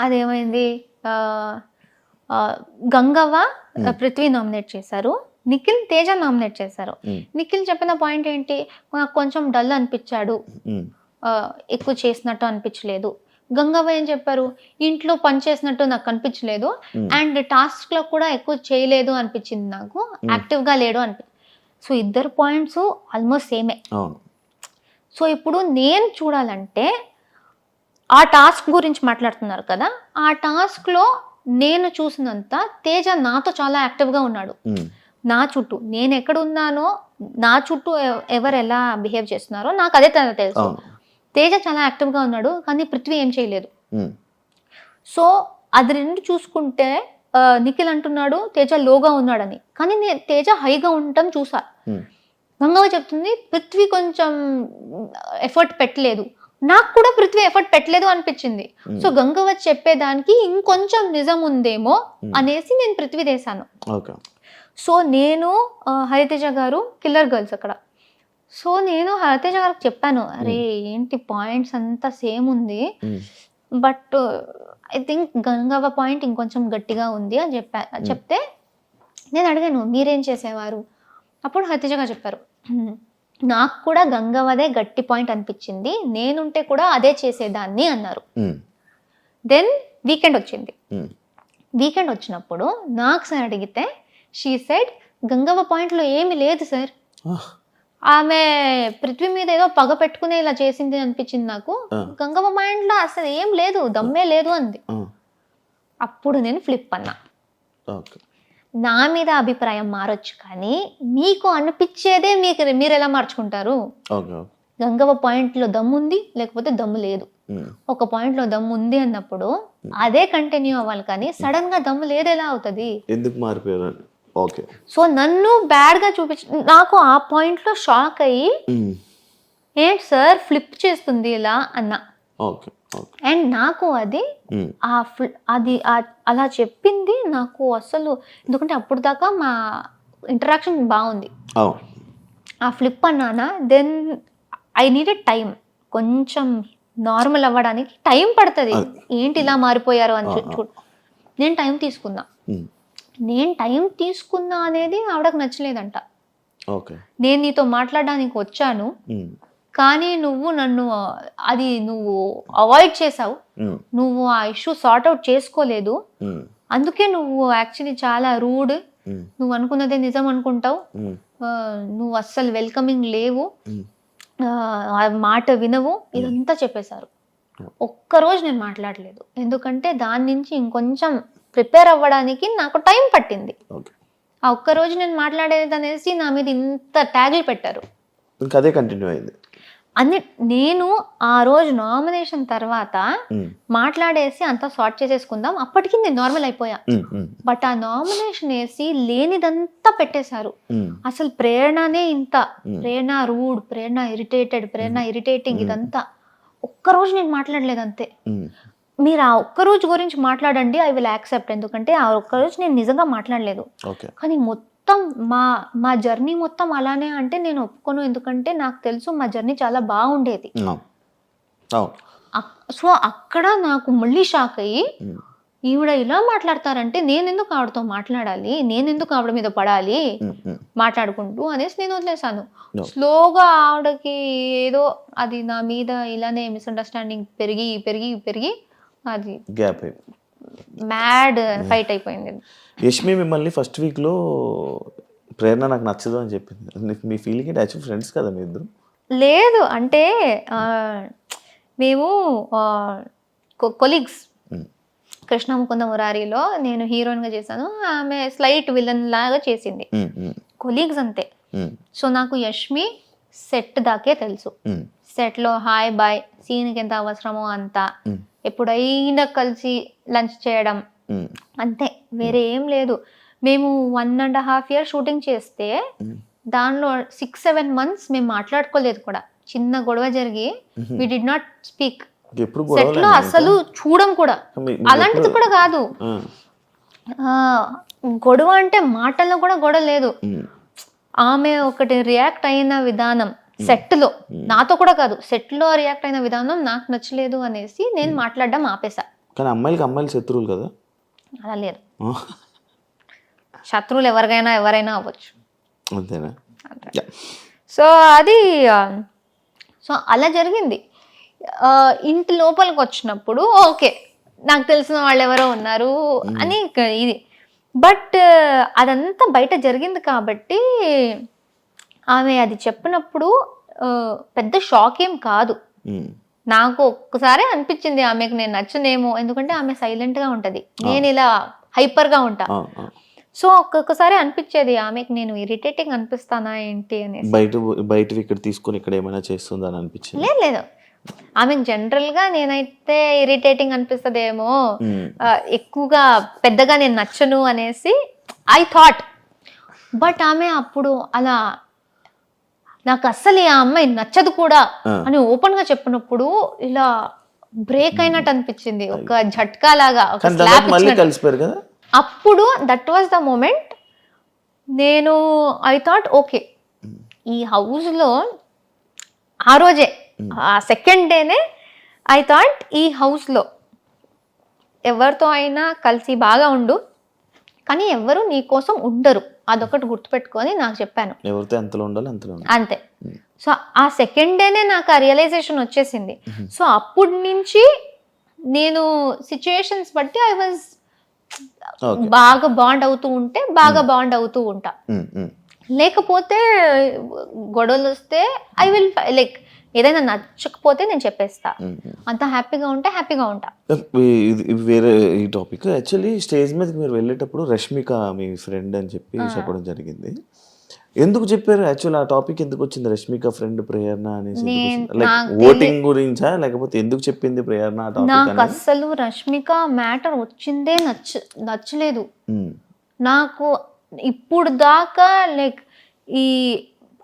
అదేమైంది, గంగవ్వ పృథ్వీ నామినేట్ చేశారు, నిఖిల్ తేజ నామినేట్ చేశారు. నిఖిల్ చెప్పిన పాయింట్ ఏంటి, నాకు కొంచెం డల్ అనిపించాడు, ఎక్కువ చేసినట్టు అనిపించలేదు. గంగవ్వ ఏం చెప్పారు, ఇంట్లో పని చేసినట్టు నాకు కనిపించలేదు, అండ్ టాస్క్ లో కూడా ఎక్కువ చేయలేదు అనిపించింది, నాకు యాక్టివ్ గా లేడు అనిపించింది. సో ఇద్దరు పాయింట్స్ ఆల్మోస్ట్ సేమే. సో ఇప్పుడు నేను చూడాలంటే ఆ టాస్క్ గురించి మాట్లాడుతున్నారు కదా, ఆ టాస్క్ లో నేను చూసినంత తేజ నాతో చాలా యాక్టివ్ గా ఉన్నాడు. నా చుట్టూ నేను ఎక్కడ ఉన్నానో, నా చుట్టూ ఎవరు ఎలా బిహేవ్ చేస్తున్నారో నాకు అదే తెలుసు. తేజ చాలా యాక్టివ్గా ఉన్నాడు, కానీ పృథ్వీ ఏం చేయలేదు. సో అది రెండు చూసుకుంటే నిఖిల్ అంటున్నాడు తేజ లోగా ఉన్నాడని, కానీ నేను తేజ హైగా ఉండటం చూసా. గంగవ్వ చెప్తుంది పృథ్వీ కొంచెం ఎఫర్ట్ పెట్టలేదు, నాకు కూడా పృథ్వీ ఎఫర్ట్ పెట్టలేదు అనిపించింది. సో గంగవ్వ చెప్పేదానికి ఇంకొంచెం నిజం ఉందేమో అనేసి నేను పృథ్వీ వేసాను. సో నేను హరితేజ గారు కిల్లర్ గర్ల్స్ అక్కడ. సో నేను హరితేజ గారికి చెప్పాను, అరే ఏంటి పాయింట్స్ అంతా సేమ్ ఉంది, but I think Gangavva point ఇంకొంచెం గట్టిగా ఉంది అని చెప్తే నేను అడిగాను మీరేం చేసేవారు? అప్పుడు హరితేజ గారు చెప్పారు, నాకు కూడా గంగవ్వదే గట్టి పాయింట్ అనిపించింది, నేనుంటే కూడా అదే చేసేదాన్ని అన్నారు. దెన్ వీకెండ్ వచ్చింది. వీకెండ్ వచ్చినప్పుడు నాకు సార్ అడిగితే షీ సెడ్ గంగవ్వ పాయింట్లో ఏమి లేదు సార్, ఆమె పృథ్వీ మీద ఏదో పగ పెట్టుకునే ఇలా చేసింది అనిపించింది నాకు, గంగవ్వ పాయింట్లో అసలు ఏం లేదు, దమ్మే లేదు అంది. అప్పుడు నేను ఫ్లిప్ అన్నా.
ఓకే.
నా మీద అభిప్రాయం మారొచ్చు, కానీ మీకు అనిపించేదే మీరు ఎలా మార్చుకుంటారు?
ఓకే.
గంగవ్వ పాయింట్లో దమ్ముంది, లేకపోతే దమ్ము లేదు. ఒక పాయింట్లో దమ్ము ఉంది అన్నప్పుడు అదే కంటిన్యూ అవ్వాలి, కానీ సడన్ గా దమ్ము లేదు ఎలా అవుతుంది?
ఎందుకు మారిపోయారు? ఓకే.
సో నన్ను బ్యాడ్ గా నాకు ఆ పాయింట్లో షాక్ అయ్యి, ఏంటి సార్ ఫ్లిప్ చేస్తుంది ఇలా అన్నా.
ఓకే.
అండ్ నాకు అది అలా చెప్పింది నాకు అసలు, ఎందుకంటే అప్పుడు దాకా మా ఇంటరాక్షన్ బాగుంది. ఆ ఫ్లిప్ అన్నానా, దెన్ ఐ నీడెడ్ టైం, కొంచెం నార్మల్ అవ్వడానికి టైం పడుతుంది. ఏంటి ఇలా మారిపోయారు అని నేను టైం తీసుకున్నా. నేను టైం తీసుకున్నా అనేది ఆవిడకు నచ్చలేదంట. నేను నీతో మాట్లాడడానికి వచ్చాను, కానీ నువ్వు నన్ను నువ్వు అవాయిడ్ చేసావు, నువ్వు ఆ ఇష్యూ సార్ట్ అవుట్ చేసుకోలేదు, అందుకే నువ్వు యాక్చువల్లీ చాలా రూడ్, నువ్వు అనుకున్నదే నిజం అనుకుంటావు, నువ్వు అస్సలు వెల్కమింగ్ లేవు, మాట వినవు, ఇదంతా చెప్పేశారు. ఒక్కరోజు నేను మాట్లాడలేదు, ఎందుకంటే దాని నుంచి ఇంకొంచెం ప్రిపేర్ అవ్వడానికి నాకు టైం పట్టింది. ఆ ఒక్కరోజు నేను మాట్లాడేది అనేసి నా మీద ఇంత ట్యాగ్లు పెట్టారు.
అదే కంటిన్యూ అయింది.
నేను ఆ రోజు నామినేషన్ తర్వాత మాట్లాడేసి అంతా సార్ట్ చేసేసుకుందాం, అప్పటికి నేను నార్మల్ అయిపోయా. బట్ ఆ నామినేషన్ వేసి లేనిదంతా పెట్టేశారు. అసలు ప్రేరణనే ఇంత, ప్రేరణ రూడ్, ప్రేరణ ఇరిటేటెడ్, ప్రేరణ ఇరిటేటింగ్, ఇదంతా. ఒక్కరోజు నేను మాట్లాడలేదు అంతే. మీరు ఆ ఒక్కరోజు గురించి మాట్లాడండి, ఐ విల్ యాక్సెప్ట్, ఎందుకంటే ఆ ఒక్కరోజు నేను నిజంగా మాట్లాడలేదు. కానీ మొత్తం మా జర్నీ మొత్తం అలానే అంటే నేను ఒప్పుకోను, ఎందుకంటే నాకు తెలుసు మా జర్నీ చాలా బాగుండేది. సో అక్కడ నాకు మళ్ళీ షాక్ అయ్యి, ఈవిడ ఇలా మాట్లాడతారంటే నేనెందుకు ఆవిడతో మాట్లాడాలి, నేనెందుకు ఆవిడ మీద పడాలి మాట్లాడుకుంటూ అనేసి నేను వదిలేసాను. స్లోగా ఆవిడకి ఏదో అది నా మీద ఇలానే మిస్అండర్స్టాండింగ్ పెరిగి పెరిగి పెరిగి అది
గ్యాప్
మ్యాడ్ ఫైట్ అయిపోయింది.
యష్మి మిమ్మల్ని ఫస్ట్ వీక్లో ప్రేరణ నాకు నచ్చదు అని చెప్పింది. మీ ఫీలింగ్ ఏంటి? యాక్చువల్ ఫ్రెండ్స్ కదా మీ ఇద్దరు?
లేదు, అంటే మేము కొలీగ్స్. కృష్ణ ముకుంద మురారిలో నేను హీరోయిన్గా చేశాను, ఆమె స్లైట్ విలన్ లాగా చేసింది. కొలీగ్స్ అంతే. సో నాకు యష్మి సెట్ దాకే తెలుసు. సెట్లో హాయ్ బాయ్, సీన్కి ఎంత అవసరమో అంత, ఎప్పుడైనా కలిసి లంచ్ చేయడం అంతే, వేరే ఏం లేదు. మేము 1.5 years షూటింగ్ చేస్తే దానిలో 6-7 months మేము మాట్లాడుకోలేదు కూడా. చిన్న గొడవ జరిగి we did not speak. Set లో అసలు చూడం కూడా. అలాంటిది కూడా కాదు, గొడవ అంటే మాటల్లో కూడా గొడవ లేదు. ఆమె ఒకటి రియాక్ట్ అయిన విధానం సెట్ లో, నాతో కూడా కాదు, సెట్ లో రియాక్ట్ అయిన విధానం నాకు నచ్చలేదు అనేసి నేను మాట్లాడడం ఆపేసా.
కానీ అమ్మాయిలు శత్రువులు కదా?
అలా లేదు, శత్రువులు ఎవరైనా అవ్వచ్చు.
అంతేనా?
సో అది సో అలా జరిగింది. ఇంటి లోపలికి వచ్చినప్పుడు ఓకే, నాకు తెలిసిన వాళ్ళు ఎవరో ఉన్నారు అని ఇది, బట్ అదంతా బయట జరిగింది కాబట్టి ఆమె అది చెప్పినప్పుడు పెద్ద షాక్ ఏం కాదు. నాకు ఒక్కసారి అనిపించింది ఆమెకు నేను నచ్చనేమో, ఎందుకంటే ఆమె సైలెంట్గా ఉంటుంది, నేను ఇలా హైపర్గా ఉంటా. సో ఒక్కొక్కసారి అనిపించేది ఆమెకు నేను ఇరిటేటింగ్ అనిపిస్తానా ఏంటి అనేసి.
బయట ఇక్కడ తీసుకొని ఇక్కడ ఏమైనా చేస్తుందా అని అనిపించింది?
లేదు, ఆమెకు జనరల్గా నేనైతే ఇరిటేటింగ్ అనిపిస్తుందేమో, ఎక్కువగా పెద్దగా నేను నచ్చను అనేసి ఐ థాట్. బట్ ఆమె అప్పుడు అలా నాకు అస్సలు ఆ అమ్మాయి నచ్చదు కూడా అని ఓపెన్ గా చెప్పినప్పుడు ఇలా బ్రేక్ అయినట్టు అనిపించింది, ఒక झटका లాగా, ఒక స్లాప్ ఇచ్చినట్టు. అప్పుడు దట్ వాజ్ ద మూమెంట్. నేను ఐ థాట్ ఓకే, ఈ హౌస్ లో ఆ రోజే, ఆ సెకండ్ డేనే ఐ థాట్ ఈ హౌస్ లో ఎవరితో అయినా కలిసి బాగా ఉండు, కానీ ఎవరు నీ కోసం ఉండరు, అదొకటి గుర్తుపెట్టుకొని నాకు చెప్పాను.
ఎవరితో ఎంతలో ఉండాలి
అంతే. సో ఆ సెకండ్ డేనే నాకు ఆ రియలైజేషన్ వచ్చేసింది. సో అప్పటి నుంచి నేను సిచ్యుయేషన్స్ బట్టి ఐ వాజ్ బాగా బాండ్ అవుతూ ఉంటే బాగా బాండ్ అవుతూ ఉంటా, లేకపోతే గొడవలు వస్తే ఐ విల్ లైక్ ఏదైనా నచ్చకపోతే నేను చెప్పేస్తా. అంత హ్యాపీగా ఉంటే హ్యాపీగా ఉంటా.
ఇది వేరే ఈ టాపిక్. యాక్చువల్లీ స్టేజ్ మీదకి మీరు వెళ్ళేటప్పుడు రష్మిక మీ ఫ్రెండ్ అని చెప్పి చెప్పడం జరిగింది. ఎందుకు చెప్పారు యాక్చువల్? ఆ టాపిక్ ఎందుకు వచ్చింది? రష్మిక ఫ్రెండ్ ప్రేరణ అనేసి లైక్ ఓటింగ్ గురించా, లేకపోతే ఎందుకు చెప్పింది ప్రేరణ ఆ టాపిక్?
నాకు అస్సలు రష్మిక మ్యాటర్ వచ్చిందే నచ్చలేదు నాకు ఇప్పుడు దాకా. లైక్ ఈ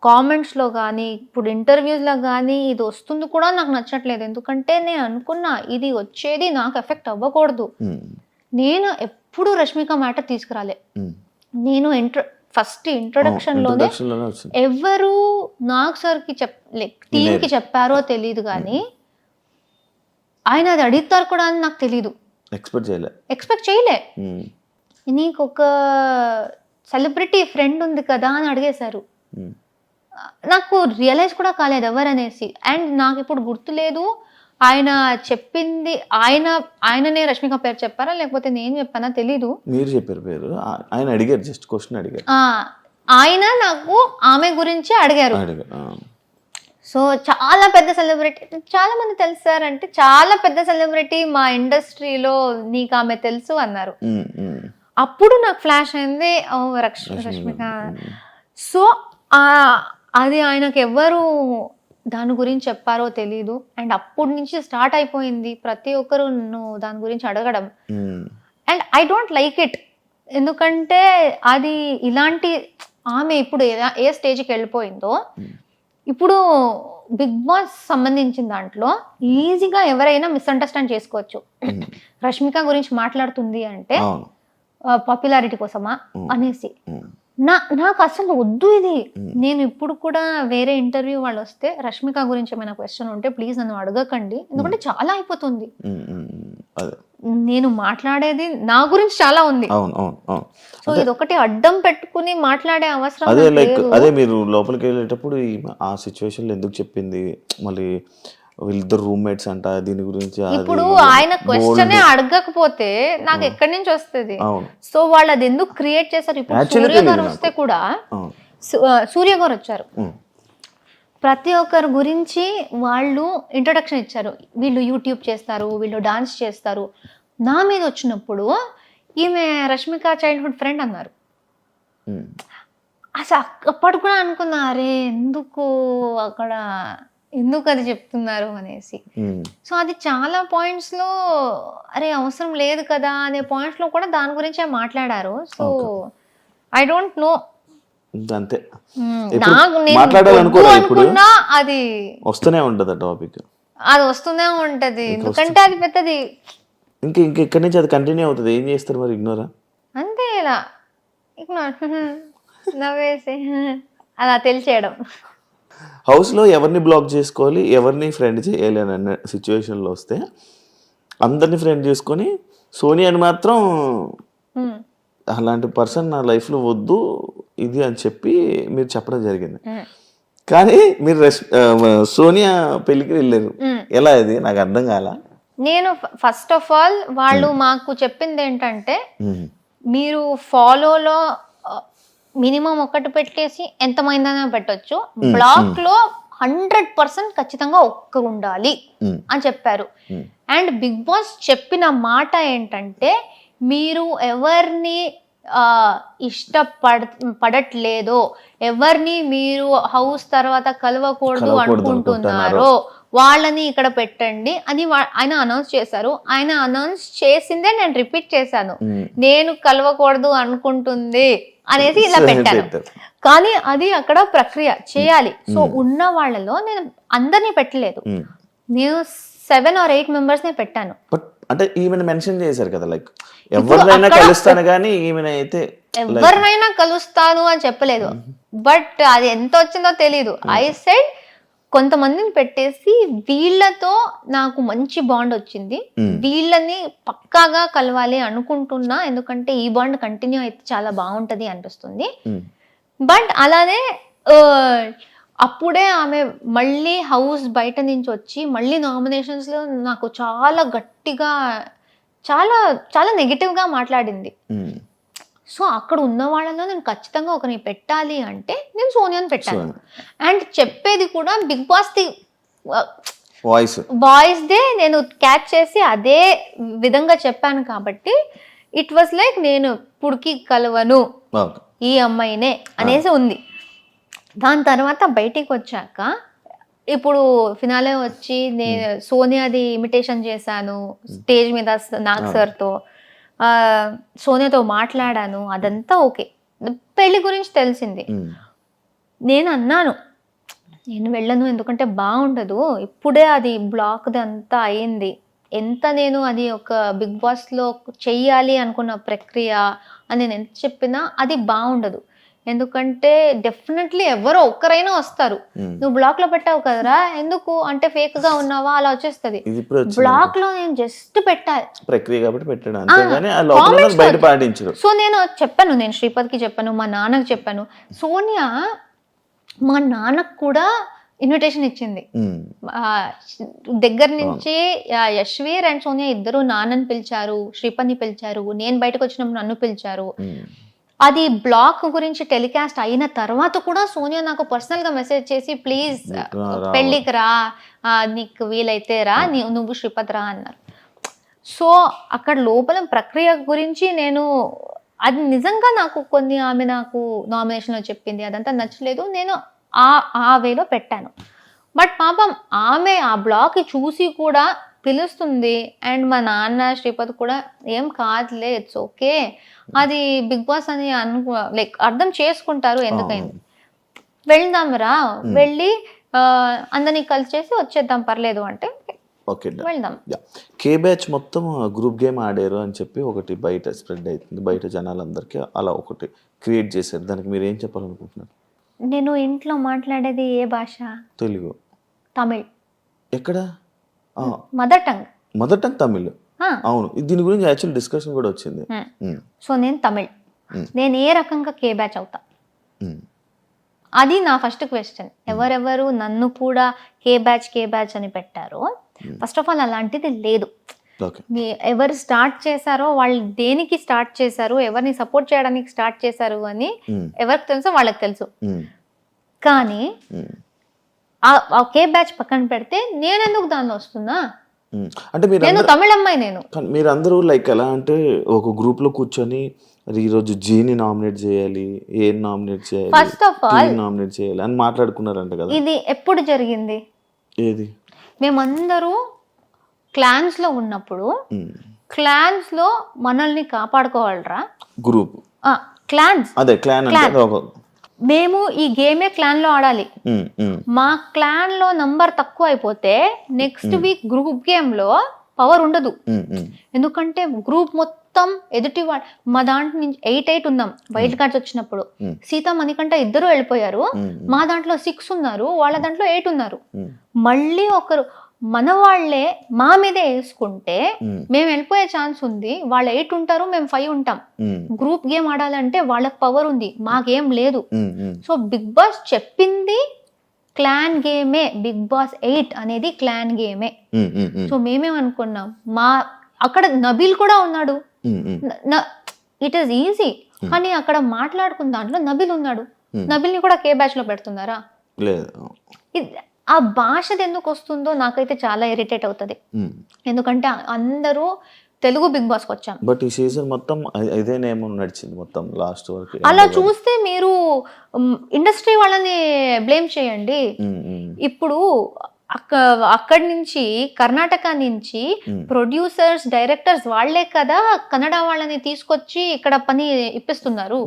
కామెంట్స్లో కానీ ఇప్పుడు ఇంటర్వ్యూస్లో కానీ ఇది వస్తుంది కూడా నాకు నచ్చట్లేదు. ఎందుకంటే నేను అనుకున్నా ఇది వచ్చేది నాకు ఎఫెక్ట్ అవ్వకూడదు. నేను ఎప్పుడు రష్మిక మ్యాటర్ తీసుకురాలే. నేను ఫస్ట్ ఇంట్రొడక్షన్లోనే ఎవరు నాగ్ సార్కి లైక్ టీంకి చెప్పారో తెలియదు కానీ ఆయన అది అడుగుతారు కూడా అని నాకు తెలీదు. ఎక్స్పెక్ట్ చేయలే. నీకు ఒక సెలబ్రిటీ ఫ్రెండ్ ఉంది కదా అని అడిగేశారు. నాకు రియలైజ్ కూడా కాలేదు ఎవరనేసి. అండ్ నాకు ఇప్పుడు గుర్తులేదు ఆయన చెప్పింది. ఆయననే రష్మిక పేరు చెప్పారా లేకపోతే నేను చెప్పానా తెలీదు.
మీరు చెప్పారు పేరు, ఆయన అడిగారు, జస్ట్ క్వశ్చన్ అడిగారు.
ఆయన నాకు ఆమె గురించి అడిగారు. సో చాలా పెద్ద సెలబ్రిటీ, చాలా మంది తెలుసారంటే చాలా పెద్ద సెలబ్రిటీ మా ఇండస్ట్రీలో, నీకు ఆమె తెలుసు అన్నారు. అప్పుడు నాకు ఫ్లాష్ అయింది, ఓ రష్మిక. సో అది ఆయనకు ఎవ్వరు దాని గురించి చెప్పారో తెలీదు. అండ్ అప్పటి నుంచి స్టార్ట్ అయిపోయింది ప్రతి ఒక్కరు నువ్వు దాని గురించి అడగడం. And I don't like it. ఎందుకంటే అది ఇలాంటి ఆమె ఇప్పుడు ఏ స్టేజ్కి వెళ్ళిపోయిందో, ఇప్పుడు బిగ్ బాస్ సంబంధించిన దాంట్లో ఈజీగా ఎవరైనా మిస్అండర్స్టాండ్ చేసుకోవచ్చు. రష్మిక గురించి మాట్లాడుతుంది అంటే పాపులారిటీ కోసమా అనేసి. నాకు అసలు వద్దు ఇది. నేను ఇప్పుడు కూడా వేరే ఇంటర్వ్యూ వాళ్ళు వస్తే రష్మిక గురించి ఏమైనా క్వశ్చన్ ఉంటే ప్లీజ్ నన్ను అడగకండి, ఎందుకంటే చాలా అయిపోతుంది. నేను మాట్లాడేది నా గురించి చాలా ఉంది. సో ఇది ఒకటి అడ్డం పెట్టుకుని మాట్లాడే అవసరం
అదే. మీరు లోపలికి వెళ్ళేటప్పుడు ఆ సిచ్యువేషన్ లో ఎందుకు చెప్పింది, మళ్ళీ వీళ్ళిద్దరు రూమ్మేట్స్ అంట, దీని గురించి
ఇప్పుడు ఆయన క్వశ్చనే అడగకపోతే నాకు ఎక్కడి నుంచి వస్తుంది? సో వాళ్ళు అది ఎందుకు క్రియేట్ చేశారు? ఇప్పుడు సూర్య గారు వస్తే కూడా, సూర్య గారు వచ్చారు, ప్రతి ఒక్కరి గురించి వాళ్ళు ఇంట్రొడక్షన్ ఇచ్చారు. వీళ్ళు యూట్యూబ్ చేస్తారు, వీళ్ళు డాన్స్ చేస్తారు. నా మీద వచ్చినప్పుడు ఈమె రష్మిక చైల్డ్హుడ్ ఫ్రెండ్ అన్నారు. అసలు అప్పటి కూడా అనుకున్నా, అరే ఎందుకు అక్కడ ఎందుకు అది చెప్తున్నారు అనేసి. సో అది చాలా పాయింట్స్ లో అరే అవసరం లేదు కదా అనే పాయింట్స్ లో కూడా దాని గురించే మాట్లాడారు. So I don't know.
అంతే,
అనుకున్నా అది
వస్తూనే ఉంటది టాపిక్,
అది వస్తూనే ఉంటది. ఎందుకంటే అది పెద్దది.
ఇక్కడి నుంచి అది కంటిన్యూ అవుతుంది. ఏం చేస్తారు మరి? ఇగ్నోరా?
అంతే, ఇలా ఇగ్నోర్ నవ్వేసి అలా తెలిసేయడం.
హౌస్లో ఎవరిని బ్లాక్ చేసుకోవాలి, ఎవరిని ఫ్రెండ్ చేయాలి అన్న సిచ్యువేషన్లో వస్తే అందరినీ ఫ్రెండ్ చేసుకొని సోనియాని మాత్రం అలాంటి పర్సన్ నా లైఫ్లో వద్దు ఇది అని చెప్పి మీరు చెప్పడం జరిగింది. కానీ మీరు సోనియా పెళ్ళికి వెళ్ళారు, ఎలా? ఇది నాకు అర్థం కాల.
నేను ఫస్ట్ ఆఫ్ ఆల్ వాళ్ళు మాకు చెప్పింది ఏంటంటే, మీరు ఫాలోలో మినిమం ఒకటి పెట్టేసి ఎంతమైందనే పెట్టొచ్చు, బ్లాక్ లో 100% ఖచ్చితంగా ఒక్క ఉండాలి అని చెప్పారు. అండ్ బిగ్ బాస్ చెప్పిన మాట ఏంటంటే, మీరు ఎవరిని పడట్లేదో, ఎవరిని మీరు హౌస్ తర్వాత కలవకూడదు అనుకుంటున్నారో వాళ్ళని ఇక్కడ పెట్టండి అని ఆయన అనౌన్స్ చేశారు. ఆయన అనౌన్స్ చేసిందే నేను రిపీట్ చేశాను, నేను కలవకూడదు అనుకుంటుంది అనేసి ఇలా పెట్టాను. కానీ అది అక్కడ ప్రక్రియ చేయాలి. సో ఉన్న వాళ్ళలో నేను అందరినీ పెట్టలేదు, నేను 7 or 8 మెంబర్స్ నే పెట్టాను.
అంటే ఈమెను మెన్షన్ చేశారు కదా, లైక్ ఎవరినైనా కలుస్తాను కానీ ఈమెనైతే
ఎవరినైనా కలుస్తాను అని చెప్పలేదు. బట్ అది ఎంత వచ్చిందో తెలీదు. ఐ సెడ్ కొంతమందిని పెట్టేసి వీళ్ళతో నాకు మంచి బాండ్ వచ్చింది, వీళ్ళని పక్కాగా కలవాలి అనుకుంటున్నా, ఎందుకంటే ఈ బాండ్ కంటిన్యూ అయితే చాలా బాగుంటది అనిపిస్తుంది. బట్ అలానే అప్పుడే ఆమె మళ్ళీ హౌస్ బయట నుంచి వచ్చి మళ్ళీ నామినేషన్స్ లో నాకు చాలా గట్టిగా చాలా చాలా నెగిటివ్ గా మాట్లాడింది. సో అక్కడ ఉన్న వాళ్ళలో నేను ఖచ్చితంగా ఒకరిని పెట్టాలి అంటే నేను సోనియాని పెట్టాను. అండ్ చెప్పేది కూడా బిగ్ బాస్ ది వాయిస్ దే నేను క్యాచ్ చేసి అదే విధంగా చెప్పాను కాబట్టి ఇట్ వాస్ లైక్ నేను పుడికి కలవను ఈ అమ్మాయినే అనేసి ఉంది. దాని తర్వాత బయటికి వచ్చాక ఇప్పుడు ఫినాలే వచ్చి నేను సోనియాది ఇమిటేషన్ చేశాను స్టేజ్ మీద నాగ్ సార్తో, సోనియాతో మాట్లాడాను, అదంతా ఓకే. పెళ్లి గురించి తెలిసింది. నేను అన్నాను నేను వెళ్ళను, ఎందుకంటే బాగుండదు, ఇప్పుడే అది బ్లాక్ది అంతా అయింది, ఎంత నేను అది ఒక బిగ్ బాస్లో చెయ్యాలి అనుకున్న ప్రక్రియ అని నేను ఎంత చెప్పినా అది బాగుండదు. ఎందుకంటే డెఫినెట్లీ ఎవరో ఒక్కరైనా వస్తారు, నువ్వు బ్లాక్ లో పెట్టావు కదరా ఎందుకు అంటే ఫేక్ గా ఉన్నావా అలా వచ్చేస్తుంది. బ్లాక్ లో నేను జస్ట్ పెట్టాలి
ప్రక్రియ కాబట్టి పెట్టాడు అంతేగాని బయట పాటించరు.
సో నేను చెప్పాను, నేను శ్రీపద్కి చెప్పాను, మా నాన్నకి చెప్పాను. సోనియా మా నాన్నకు కూడా ఇన్విటేషన్ ఇచ్చింది దగ్గర నుంచి. యశ్వీర్ అండ్ సోనియా ఇద్దరు నాన్నని పిలిచారు, శ్రీపద్ని పిలిచారు, నేను బయటకు వచ్చినప్పుడు నన్ను పిలిచారు. అది బ్లాక్ గురించి టెలికాస్ట్ అయిన తర్వాత కూడా సోనియా నాకు పర్సనల్ గా మెసేజ్ చేసి ప్లీజ్ పెళ్ళికి రా, నీకు వీలైతే రా, నువ్వు శ్రీపద్ రా అన్నారు. సో అక్కడ లోపల ప్రక్రియ గురించి నేను అది నిజంగా నాకు కొన్ని ఆమె నాకు నామినేషన్లో చెప్పింది అదంతా నచ్చలేదు, నేను ఆ వేలో పెట్టాను. బట్ పాపం ఆమె ఆ బ్లాగ్ చూసి కూడా పిలుస్తుంది. అండ్ మా నాన్న శ్రీపద్ కూడా ఏం కాదులే ఇట్స్ ఓకే, అది బిగ్ బాస్ అని లైక్ అర్థం చేసుకుంటారు, ఎందుకైంది వెళ్దాం రా, వెళ్ళి అందరినీ కలిసేసి వచ్చేద్దాం పర్లేదు అంటే వెళ్దాం.
కే బ్యాచ్ మొత్తం గ్రూప్ గేమ్ ఆడారు అని చెప్పి ఒకటి బయట స్ప్రెడ్ అవుతుంది, బయట జనాలందరికీ అలా ఒకటి క్రియేట్ చేశారు. దానికి మీరు ఏం చెప్పాలనుకుంటున్నారు?
నేను ఇంట్లో మాట్లాడేది ఏ భాష?
తెలుగు,
తమిళ్.
ఎక్కడ?
Mother tongue
Tamil. అవును, దీని గురించి యాక్చువల్ డిస్కషన్ కూడా వచ్చింది.
సో నేను తమిళ్, నేను ఏ రకంగా కే బ్యాచ్ అవుతా? అది నా ఫస్ట్ క్వశ్చన్. ఎవరెవరు నన్ను కూడా కే బ్యాచ్ అని పెట్టారో, ఫస్ట్ ఆఫ్ ఆల్ అలాంటిది లేదు. ఎవరు స్టార్ట్ చేశారో వాళ్ళు దేనికి స్టార్ట్ చేశారు, ఎవరిని సపోర్ట్ చేయడానికి స్టార్ట్ చేశారు అని ఎవరికి తెలుసో వాళ్ళకి తెలుసు. కానీ ఆ కే బ్యాచ్ పక్కన పెడితే నేను ఎందుకు దానిలో వస్తున్నా?
అంటే
నేను తమిళ అమ్మాయి.
మీరు అందరూ లైక్ ఎలా అంటే ఒక గ్రూప్ లో కూర్చొని ఈరోజు జీని నామినేట్ చేయాలి, ఏ నామినేట్ చేయాలి,
ఫస్ట్ ఆఫ్ ఆల్
నామినేట్ చేయాలి అని మాట్లాడుకున్నారంట కదా.
ఇది ఎప్పుడు జరిగింది?
ఏది?
మేమందరూ క్లాన్స్ లో ఉన్నప్పుడు, క్లాన్స్ లో మనల్ని కాపాడుకోవాలరా
గ్రూప్
క్లాన్స్.
అదే క్లాన్ అంటే
మేము ఈ గేమే క్లాన్ లో ఆడాలి. మా క్లాన్ లో నంబర్ తక్కువ అయిపోతే నెక్స్ట్ వీక్ గ్రూప్ గేమ్ లో పవర్ ఉండదు. ఎందుకంటే గ్రూప్ మొత్తం ఎదుటి మా దాంట్లో నుంచి 8 ఉన్నాం వైల్డ్ కార్డ్స్ వచ్చినప్పుడు. సీత మణికంఠ ఇద్దరు వెళ్ళిపోయారు, మా దాంట్లో 6 ఉన్నారు, వాళ్ళ దాంట్లో 8 ఉన్నారు. మళ్ళీ ఒకరు మన వాళ్ళే మా మీదే వేసుకుంటే మేము వెళ్ళిపోయే ఛాన్స్ ఉంది. వాళ్ళు 8 ఉంటారు, మేము 5 ఉంటాం. గ్రూప్ గేమ్ ఆడాలంటే వాళ్ళకి పవర్ ఉంది, మాకేం లేదు. సో బిగ్ బాస్ చెప్పింది క్లాన్ గేమే, బిగ్ బాస్ 8 అనేది క్లాన్ గేమే. సో మేమేమనుకున్నాం, అక్కడ నబీల్ కూడా ఉన్నాడు, ఇట్ ఈస్ ఈజీ. కానీ అక్కడ మాట్లాడుకున్న దాంట్లో నబీల్ ఉన్నాడు, నబీల్ని కూడా కే బ్యాచ్ లో పెడుతున్నారా? ఆ భాషది ఎందుకు వస్తుందో నాకైతే చాలా ఇరిటేట్ అవుతుంది. ఎందుకంటే అందరూ తెలుగు బిగ్ బాస్ కి వచ్చాం,
బట్ ఈ సీజన్ మొత్తం ఇదే నేమ్ నడిచింది మొత్తం లాస్ట్ వరకు.
అలా చూస్తే మీరు ఇండస్ట్రీ వాళ్ళని బ్లేమ్ చేయండి. ఇప్పుడు అక్కడి నుంచి కర్ణాటక నుంచి ప్రొడ్యూసర్స్ డైరెక్టర్స్ వాళ్లే కదా కన్నడ వాళ్ళని తీసుకొచ్చి ఇక్కడ పని ఇప్పిస్తున్నారు,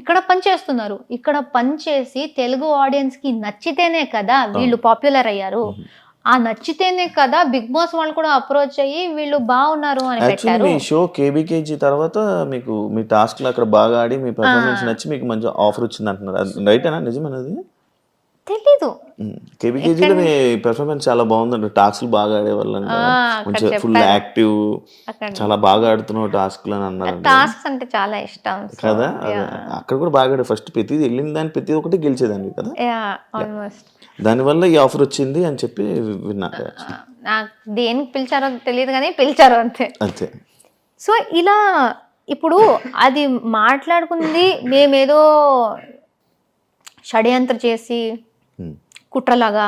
ఇక్కడ పని చేస్తున్నారు. ఇక్కడ పని చేసి తెలుగు ఆడియన్స్ కి నచ్చితేనే కదా వీళ్ళు పాపులర్ అయ్యారు. ఆ నచ్చితేనే కదా బిగ్ బాస్ వాళ్ళు కూడా అప్రోచ్ అయ్యి వీళ్ళు బాగున్నారు అని పెట్టారు.
మీ షో కేబీకేజీ తర్వాత మీకు మీ టాస్క్ అక్కడ బాగా ఆడి మీ పర్ఫార్మెన్స్ నచ్చి మీకు మంచి ఆఫర్ వచ్చింది అంటున్నారు, రైటేనా? నిజమేనది?
తెలీదు.
కేబీకేజీలో మీ పెర్ఫార్మెన్స్ చాలా బాగుందండి, టాస్క్లు బాగా ఆడేవాళ్ళంట, మంచిగా ఫుల్ యాక్టివ్, చాలా బాగా ఆడుతున్నావు టాస్క్లు అని అన్నారు.
టాస్క్స్ అంటే చాలా ఇష్టం
కదా. అక్కడ కూడా బాగా ఆడే, ఫస్ట్ ప్రతిది వెళ్ళిన దాన్ని ప్రతి ఒక్కటి గెలిచేదాన్ని కదా. దానివల్ల ఈ ఆఫర్ వచ్చింది అని చెప్పి విన్నా.
నాకు దేనికి పిలిచారో తెలియదు కానీ పిలిచారు అంతే
అంతే.
సో ఇలా ఇప్పుడు అది మాట్లాడుకుంది మేమేదో షడ్యంత్ర చేసి కుట్రలాగా,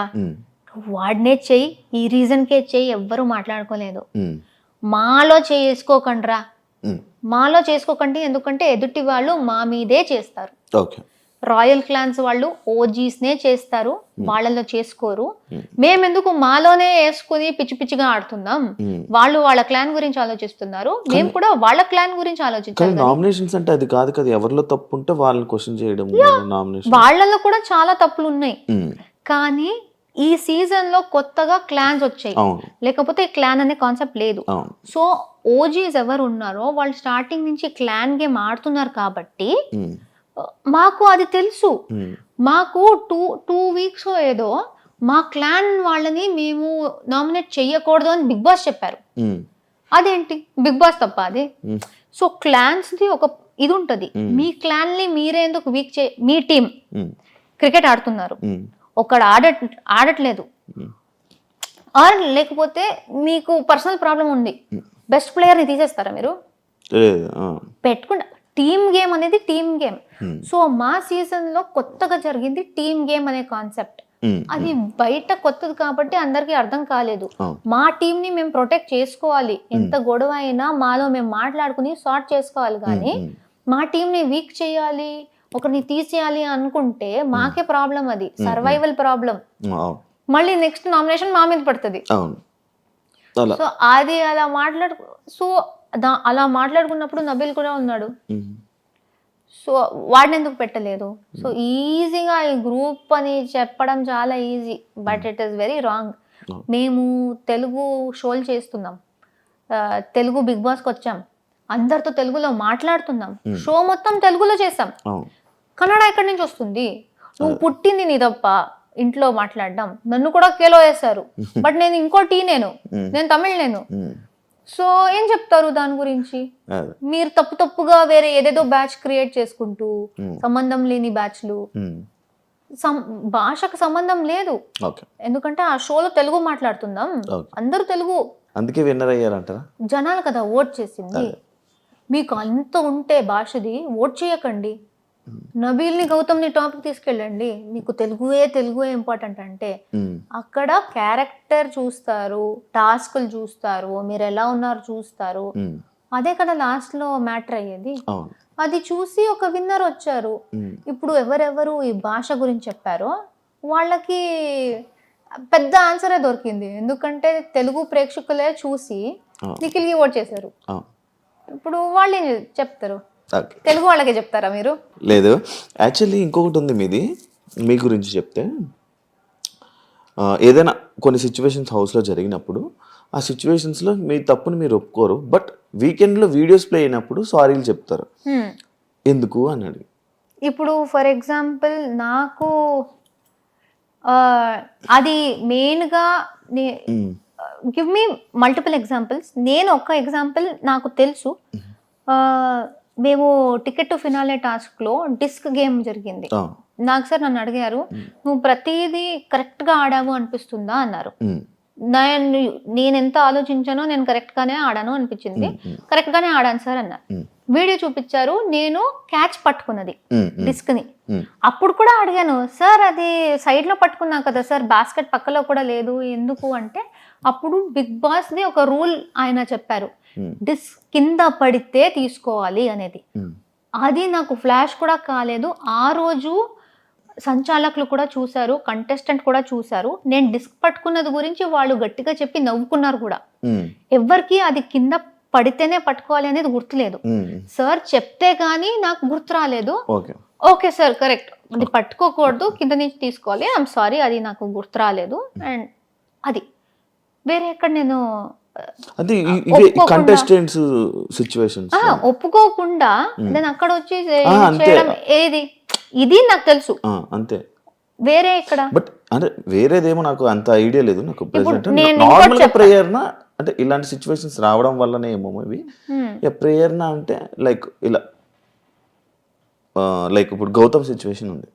వాడినే చెయ్యి, ఈ రీజన్కే చెయ్యి, ఎవ్వరూ మాట్లాడుకోలేదు. మాలో చేసుకోకండ్రా, మాలో చేసుకోకండి, ఎందుకంటే ఎదుటి వాళ్ళు మా మీదే చేస్తారు.
ఓకే,
రాయల్ క్లాన్స్ వాళ్ళు ఓజీస్నే చేస్తారు, వాళ్ళలో చేసుకోరు. మేమెందుకు మాలోనే వేసుకుని పిచ్చి పిచ్చిగా ఆడుతున్నాం? వాళ్ళు వాళ్ళ క్లాన్ గురించి ఆలోచిస్తున్నారు, మేము కూడా వాళ్ళ క్లాన్ గురించి ఆలోచించాలి.
నామినేషన్స్ అంటే అది కాదు కదా, ఎవరిలో తప్పు ఉంటే వాళ్ళని క్వశ్చన్ చేయడం.
వాళ్ళలో కూడా చాలా తప్పులు ఉన్నాయి, కానీ ఈ సీజన్ లో కొత్తగా క్లాన్స్ వచ్చాయి, లేకపోతే క్లాన్ అనే కాన్సెప్ట్ లేదు. సో ఓజీస్ ఎవరు ఉన్నారో వాళ్ళు స్టార్టింగ్ నుంచి క్లాన్ గేమ్ ఆడుతున్నారు కాబట్టి మాకు అది తెలుసు. మాకు టూ వీక్స్ ఏదో మా క్లాన్ వాళ్ళని మేము నామినేట్ చెయ్యకూడదు అని బిగ్ బాస్ చెప్పారు. అదేంటి బిగ్ బాస్ తప్ప అది? సో క్లాన్స్ ది ఒక ఇది ఉంటది, మీ క్లాన్ ని మీరే ఎందుకు వీక్ మీ టీం క్రికెట్ ఆడుతున్నారు, ఒకడు ఆడట్లేదు, ఆర్ లేకపోతే మీకు పర్సనల్ ప్రాబ్లం ఉంది, బెస్ట్ ప్లేయర్ ని తీసేస్తారా మీరు? పెట్టుకుంటా. టీమ్ గేమ్ అనేది టీమ్ గేమ్. సో మా సీజన్ లో కొత్తగా జరిగింది టీమ్ గేమ్ అనే కాన్సెప్ట్. అది బయట కొత్తది కాబట్టి అందరికి అర్థం కాలేదు. మా టీం ని మేము ప్రొటెక్ట్ చేసుకోవాలి, ఎంత గొడవ అయినా మాలో మేము మాట్లాడుకుని సార్ట్ చేసుకోవాలి, కానీ మా టీం ని వీక్ చేయాలి, ఒకరిని తీసేయాలి అనుకుంటే మాకే ప్రాబ్లం, అది సర్వైవల్ ప్రాబ్లం. మళ్ళీ నెక్స్ట్ నామినేషన్ మా మీద పడుతుంది. సో అది అలా మాట్లాడుకున్నప్పుడు నబీల్ కూడా ఉన్నాడు. సో వాడిని ఎందుకు పెట్టలేదు? సో ఈజీగా ఈ గ్రూప్ అని చెప్పడం చాలా easy, but it is very wrong. మేము తెలుగు షోలు చేస్తున్నాం, తెలుగు బిగ్ బాస్కి వచ్చాం, అందరితో తెలుగులో మాట్లాడుతున్నాం, షో మొత్తం తెలుగులో చేసాం. కన్నడ ఎక్కడి నుంచి వస్తుంది? నువ్వు పుట్టింది నీ తప్ప ఇంట్లో మాట్లాడడం. నన్ను కూడా కేలో వేశారు, బట్ నేను ఇంకో నేను తమిళ్ సో ఏం చెప్తారు దాని గురించి? మీరు తప్పుగా వేరే ఏదేదో బ్యాచ్ క్రియేట్ చేసుకుంటూ, సంబంధం లేని బ్యాచ్లు, భాషకు సంబంధం లేదు. ఎందుకంటే ఆ షోలో తెలుగు మాట్లాడుతున్నాం, అందరూ తెలుగు,
అందుకే విన్నర్ అయ్యారంటారా?
జనాలు కదా ఓట్ చేసింది. మీకు అంత ఉంటే భాషది ఓట్ చేయకండి, నబీల్ని గౌతమ్ని టాపిక్ తీసుకెళ్ళండి. మీకు తెలుగువే ఇంపార్టెంట్ అంటే అక్కడ క్యారెక్టర్ చూస్తారు, టాస్క్లు చూస్తారు, మీరు ఎలా ఉన్నారు చూస్తారు, అదే కదా లాస్ట్ లో మ్యాటర్ అయ్యేది. అది చూసి ఒక విన్నర్ వచ్చారు. ఇప్పుడు ఎవరెవరు ఈ భాష గురించి చెప్పారో వాళ్ళకి పెద్ద ఆన్సరే దొరికింది, ఎందుకంటే తెలుగు ప్రేక్షకులే చూసి నిఖిల్కి ఓట్ చేశారు. ఇప్పుడు వాళ్ళు ఏం చెప్తారు? తెలుగు వాళ్ళకే చెప్తారా మీరు?
లేదు, యాక్చువల్లీ ఇంకొకటి ఉంది మీది, మీ గురించి చెప్తే, ఏదైనా కొన్ని సిచ్యువేషన్స్ హౌస్లో జరిగినప్పుడు ఆ సిచ్యువేషన్స్లో మీ తప్పుని మీరు ఒప్పుకోరు, బట్ వీకెండ్లో వీడియోస్ ప్లే అయినప్పుడు సారీలు చెప్తారు. ఎందుకు అని అడిగి,
ఇప్పుడు ఫర్ ఎగ్జాంపుల్ నాకు అది మెయిన్గా గివ్ మీ మల్టిపుల్ ఎగ్జాంపుల్స్. నేను ఒక ఎగ్జాంపుల్ నాకు తెలుసు. మేము టికెట్ టు ఫినాలే టాస్క్లో డిస్క్ గేమ్ జరిగింది. నాకు సార్ నన్ను అడిగారు, నువ్వు ప్రతిదీ కరెక్ట్గా ఆడావు అనిపిస్తుందా అన్నారు. నేను ఎంత ఆలోచించానో నేను కరెక్ట్గానే ఆడాను అనిపించింది. కరెక్ట్గానే ఆడాను సార్ అన్నారు. వీడియో చూపించారు, నేను క్యాచ్ పట్టుకున్నది డిస్క్ని. అప్పుడు కూడా అడిగాను, సార్ అది సైడ్లో పట్టుకున్నా కదా సార్, బాస్కెట్ పక్కలో కూడా లేదు ఎందుకు అంటే, అప్పుడు బిగ్ బాస్ది ఒక రూల్ ఆయన చెప్పారు, డిస్క్ కింద పడితే తీసుకోవాలి అనేది. అది నాకు ఫ్లాష్ కూడా కాలేదు. ఆ రోజు సంచాలకులు కూడా చూశారు, కంటెస్టెంట్ కూడా చూశారు. నేను డిస్క్ పట్టుకున్నది గురించి వాళ్ళు గట్టిగా చెప్పి నవ్వుకున్నారు కూడా. ఎవరికి అది కింద పడితేనే పట్టుకోవాలి అనేది గుర్తులేదు. సార్ చెప్తే గానీ నాకు గుర్తు రాలేదు. ఓకే సార్ కరెక్ట్, అది పట్టుకోకూడదు, కింద నుంచి తీసుకోవాలి, ఐఎమ్ సారీ, అది నాకు గుర్తు రాలేదు. అండ్ అది వేరే ఎక్కడ నేను ఒప్పుకోకుండా నేను అక్కడ వచ్చి చేయడం ఏది, ఇది నాకు తెలుసు
అంతే.
వేరే ఇక్కడ
బట్ అంటే వేరేదేమో నాకు అంత ఐడియా లేదు. నాకు నార్మల్ ప్రేయర్ నా అంటే ఇలాంటి సిచ్యువేషన్స్ రావడం వల్లనే ఏమో మేబీ ప్రేయర్ నా అంటే లైక్ ఇలా లైక్ ఇప్పుడు గౌతమ్ సిచ్యువేషన్ ఉంది,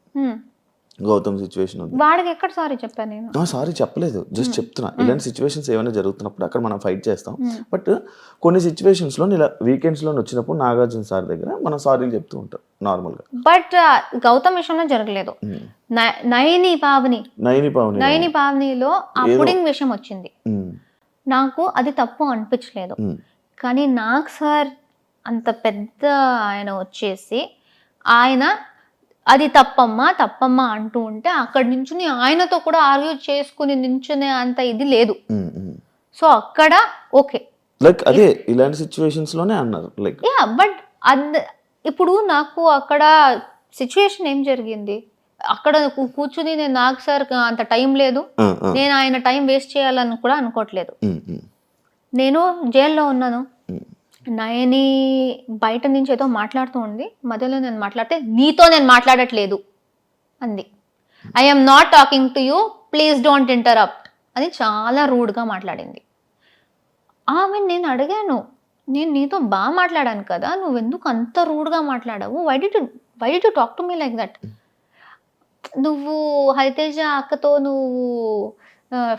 గౌతమ్ సిచ్యువేషన్ ఉంది.
వాడికి ఎక్కడ సారీ చెప్పాను నేను?
సారీ చెప్పలేదు, జస్ట్ చెప్తున్నా. ఇలాంటి సిచ్యువేషన్స్ ఏమైనా జరుగుతున్నప్పుడు అక్కడ మనం ఫైట్ చేస్తాం. బట్ కొన్ని సిచ్యువేషన్స్లో ఇలా వీకెండ్స్లో వచ్చినప్పుడు నాగార్జున సార్ దగ్గర మనం సారీలు చెప్తూ ఉంటాం నార్మల్గా.
బట్ గౌతమ్ విషయంలో జరగలేదు. నయని పావనిలో ఆ పుడింగ్ విషయం వచ్చింది. నాకు అది తప్పు అనిపించలేదు. కానీ నాగ్ సార్ అంత పెద్ద ఆయన వచ్చేసి ఆయన అది తప్పమ్మా అంటూ ఉంటే అక్కడి నుంచి ఆయనతో కూడా ఆర్గ్యూ చేసుకుని నించునే అంత ఇది లేదు. సో అక్కడ ఓకే,
లైక్ అదే ఇలాంటి సిచ్యువేషన్స్ లోనే అన్నారు. లైక్
బట్ ఇప్పుడు నాకు అక్కడ సిచ్యువేషన్ ఏం జరిగింది, అక్కడ కూర్చుని నేను నాగ్ సార్ అంత టైం లేదు, నేను ఆయన టైం వేస్ట్ చేయాలని కూడా అనుకోవట్లేదు. నేను జైల్లో ఉన్నాను, నయని బయట నుంచి ఏదో మాట్లాడుతూ ఉంది, మధ్యలో నేను మాట్లాడితే నీతో నేను మాట్లాడట్లేదు అంది. I'm not talking to you, please don't interrupt అని చాలా రూడ్గా మాట్లాడింది. ఆమె నేను అడిగాను, నేను నీతో బాగా మాట్లాడాను కదా, నువ్వెందుకు అంత రూడ్గా మాట్లాడావు, why do you talk to me like that, నువ్వు హరితేజ అక్కతో నువ్వు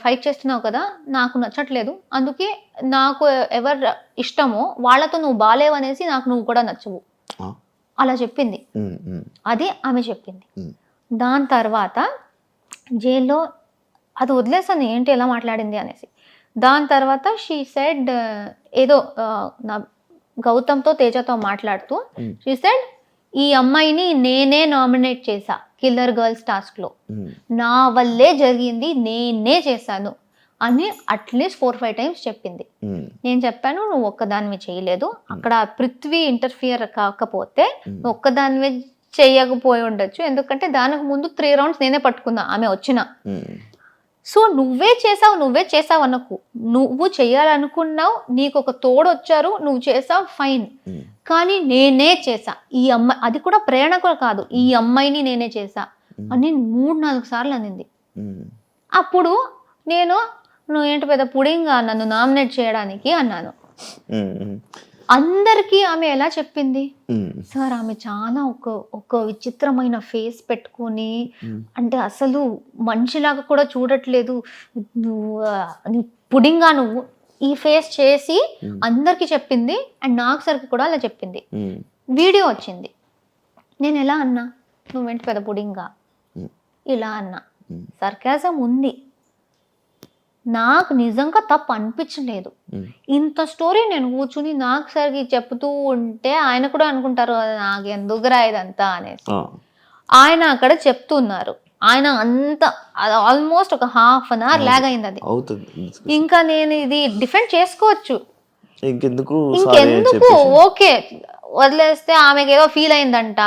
ఫైట్ చేస్తున్నావు కదా, నాకు నచ్చట్లేదు, అందుకే నాకు ఎవరు ఇష్టమో వాళ్ళతో నువ్వు బాలేవనేసి నాకు నువ్వు కూడా నచ్చవు అలా చెప్పింది. అది ఆమె చెప్పింది. దాని తర్వాత జైల్లో అది వదిలేసాను ఏంటి ఎలా మాట్లాడింది అనేసి. దాని తర్వాత షీ సెడ్ ఏదో నా గౌతమ్తో తేజతో మాట్లాడుతూ షీ సెడ్ ఈ అమ్మాయిని నేనే నామినేట్ చేశా కిల్లర్ గర్ల్స్ టాస్క్లో, నా వల్లే జరిగింది, నేనే చేశాను అని అట్లీస్ట్ 4-5 టైమ్స్ చెప్పింది. నేను చెప్పాను నువ్వు ఒక్కదానివి చేయలేదు, అక్కడ పృథ్వీ ఇంటర్ఫియర్ కాకపోతే నువ్వు ఒక్కదానివే చేయకపోయి ఉండొచ్చు, ఎందుకంటే దానికి ముందు 3 రౌండ్స్ నేనే పట్టుకున్నా ఆమె వచ్చిన. సో నువ్వే చేసావు అనకు, నువ్వు చేయాలనుకున్నావు, నీకు ఒక తోడు వచ్చారు, నువ్వు చేసావు ఫైన్, కానీ నేనే చేసా ఈ అమ్మాయి, అది కూడా ప్రేరణ కూడా కాదు, ఈ అమ్మాయిని నేనే చేసా అని 3-4 సార్లు అనింది. అప్పుడు నేను నువ్వు ఏంటి పెద్ద పుడింగా నన్ను నామినేట్ చేయడానికి అన్నాను. అందరికీ ఆమె ఎలా చెప్పింది సార్, ఆమె చాలా ఒక విచిత్రమైన ఫేస్ పెట్టుకొని, అంటే అసలు మనిషిలాగా కూడా చూడట్లేదు, నువ్వు పుడింగా నువ్వు ఈ ఫేస్ చేసి అందరికి చెప్పింది. అండ్ నాకు సరికి కూడా అలా చెప్పింది. వీడియో వచ్చింది, నేను ఎలా అన్నా, నువ్వేంటి పెద్ద పుడింగా ఇలా అన్నా, సర్కాజం ఉంది, నాకు నిజంగా తప్పు అనిపించలేదు. ఇంత స్టోరీ నేను కూర్చుని నాకు సరికి చెప్తూ ఉంటే ఆయన కూడా అనుకుంటారు నాకు ఎందుకురా ఇదంతా అనేసి. ఆయన అక్కడ చెప్తున్నారు, ఆయన అంత ఆల్మోస్ట్ ఒక 1/2 అవర్ లాగ్ అయింది. అది ఇంకా నేను ఇది డిఫెండ్ చేసుకోవచ్చు, ఇంకెందుకు ఓకే వదిలేస్తే. ఆమెకి ఏదో ఫీల్ అయిందంట,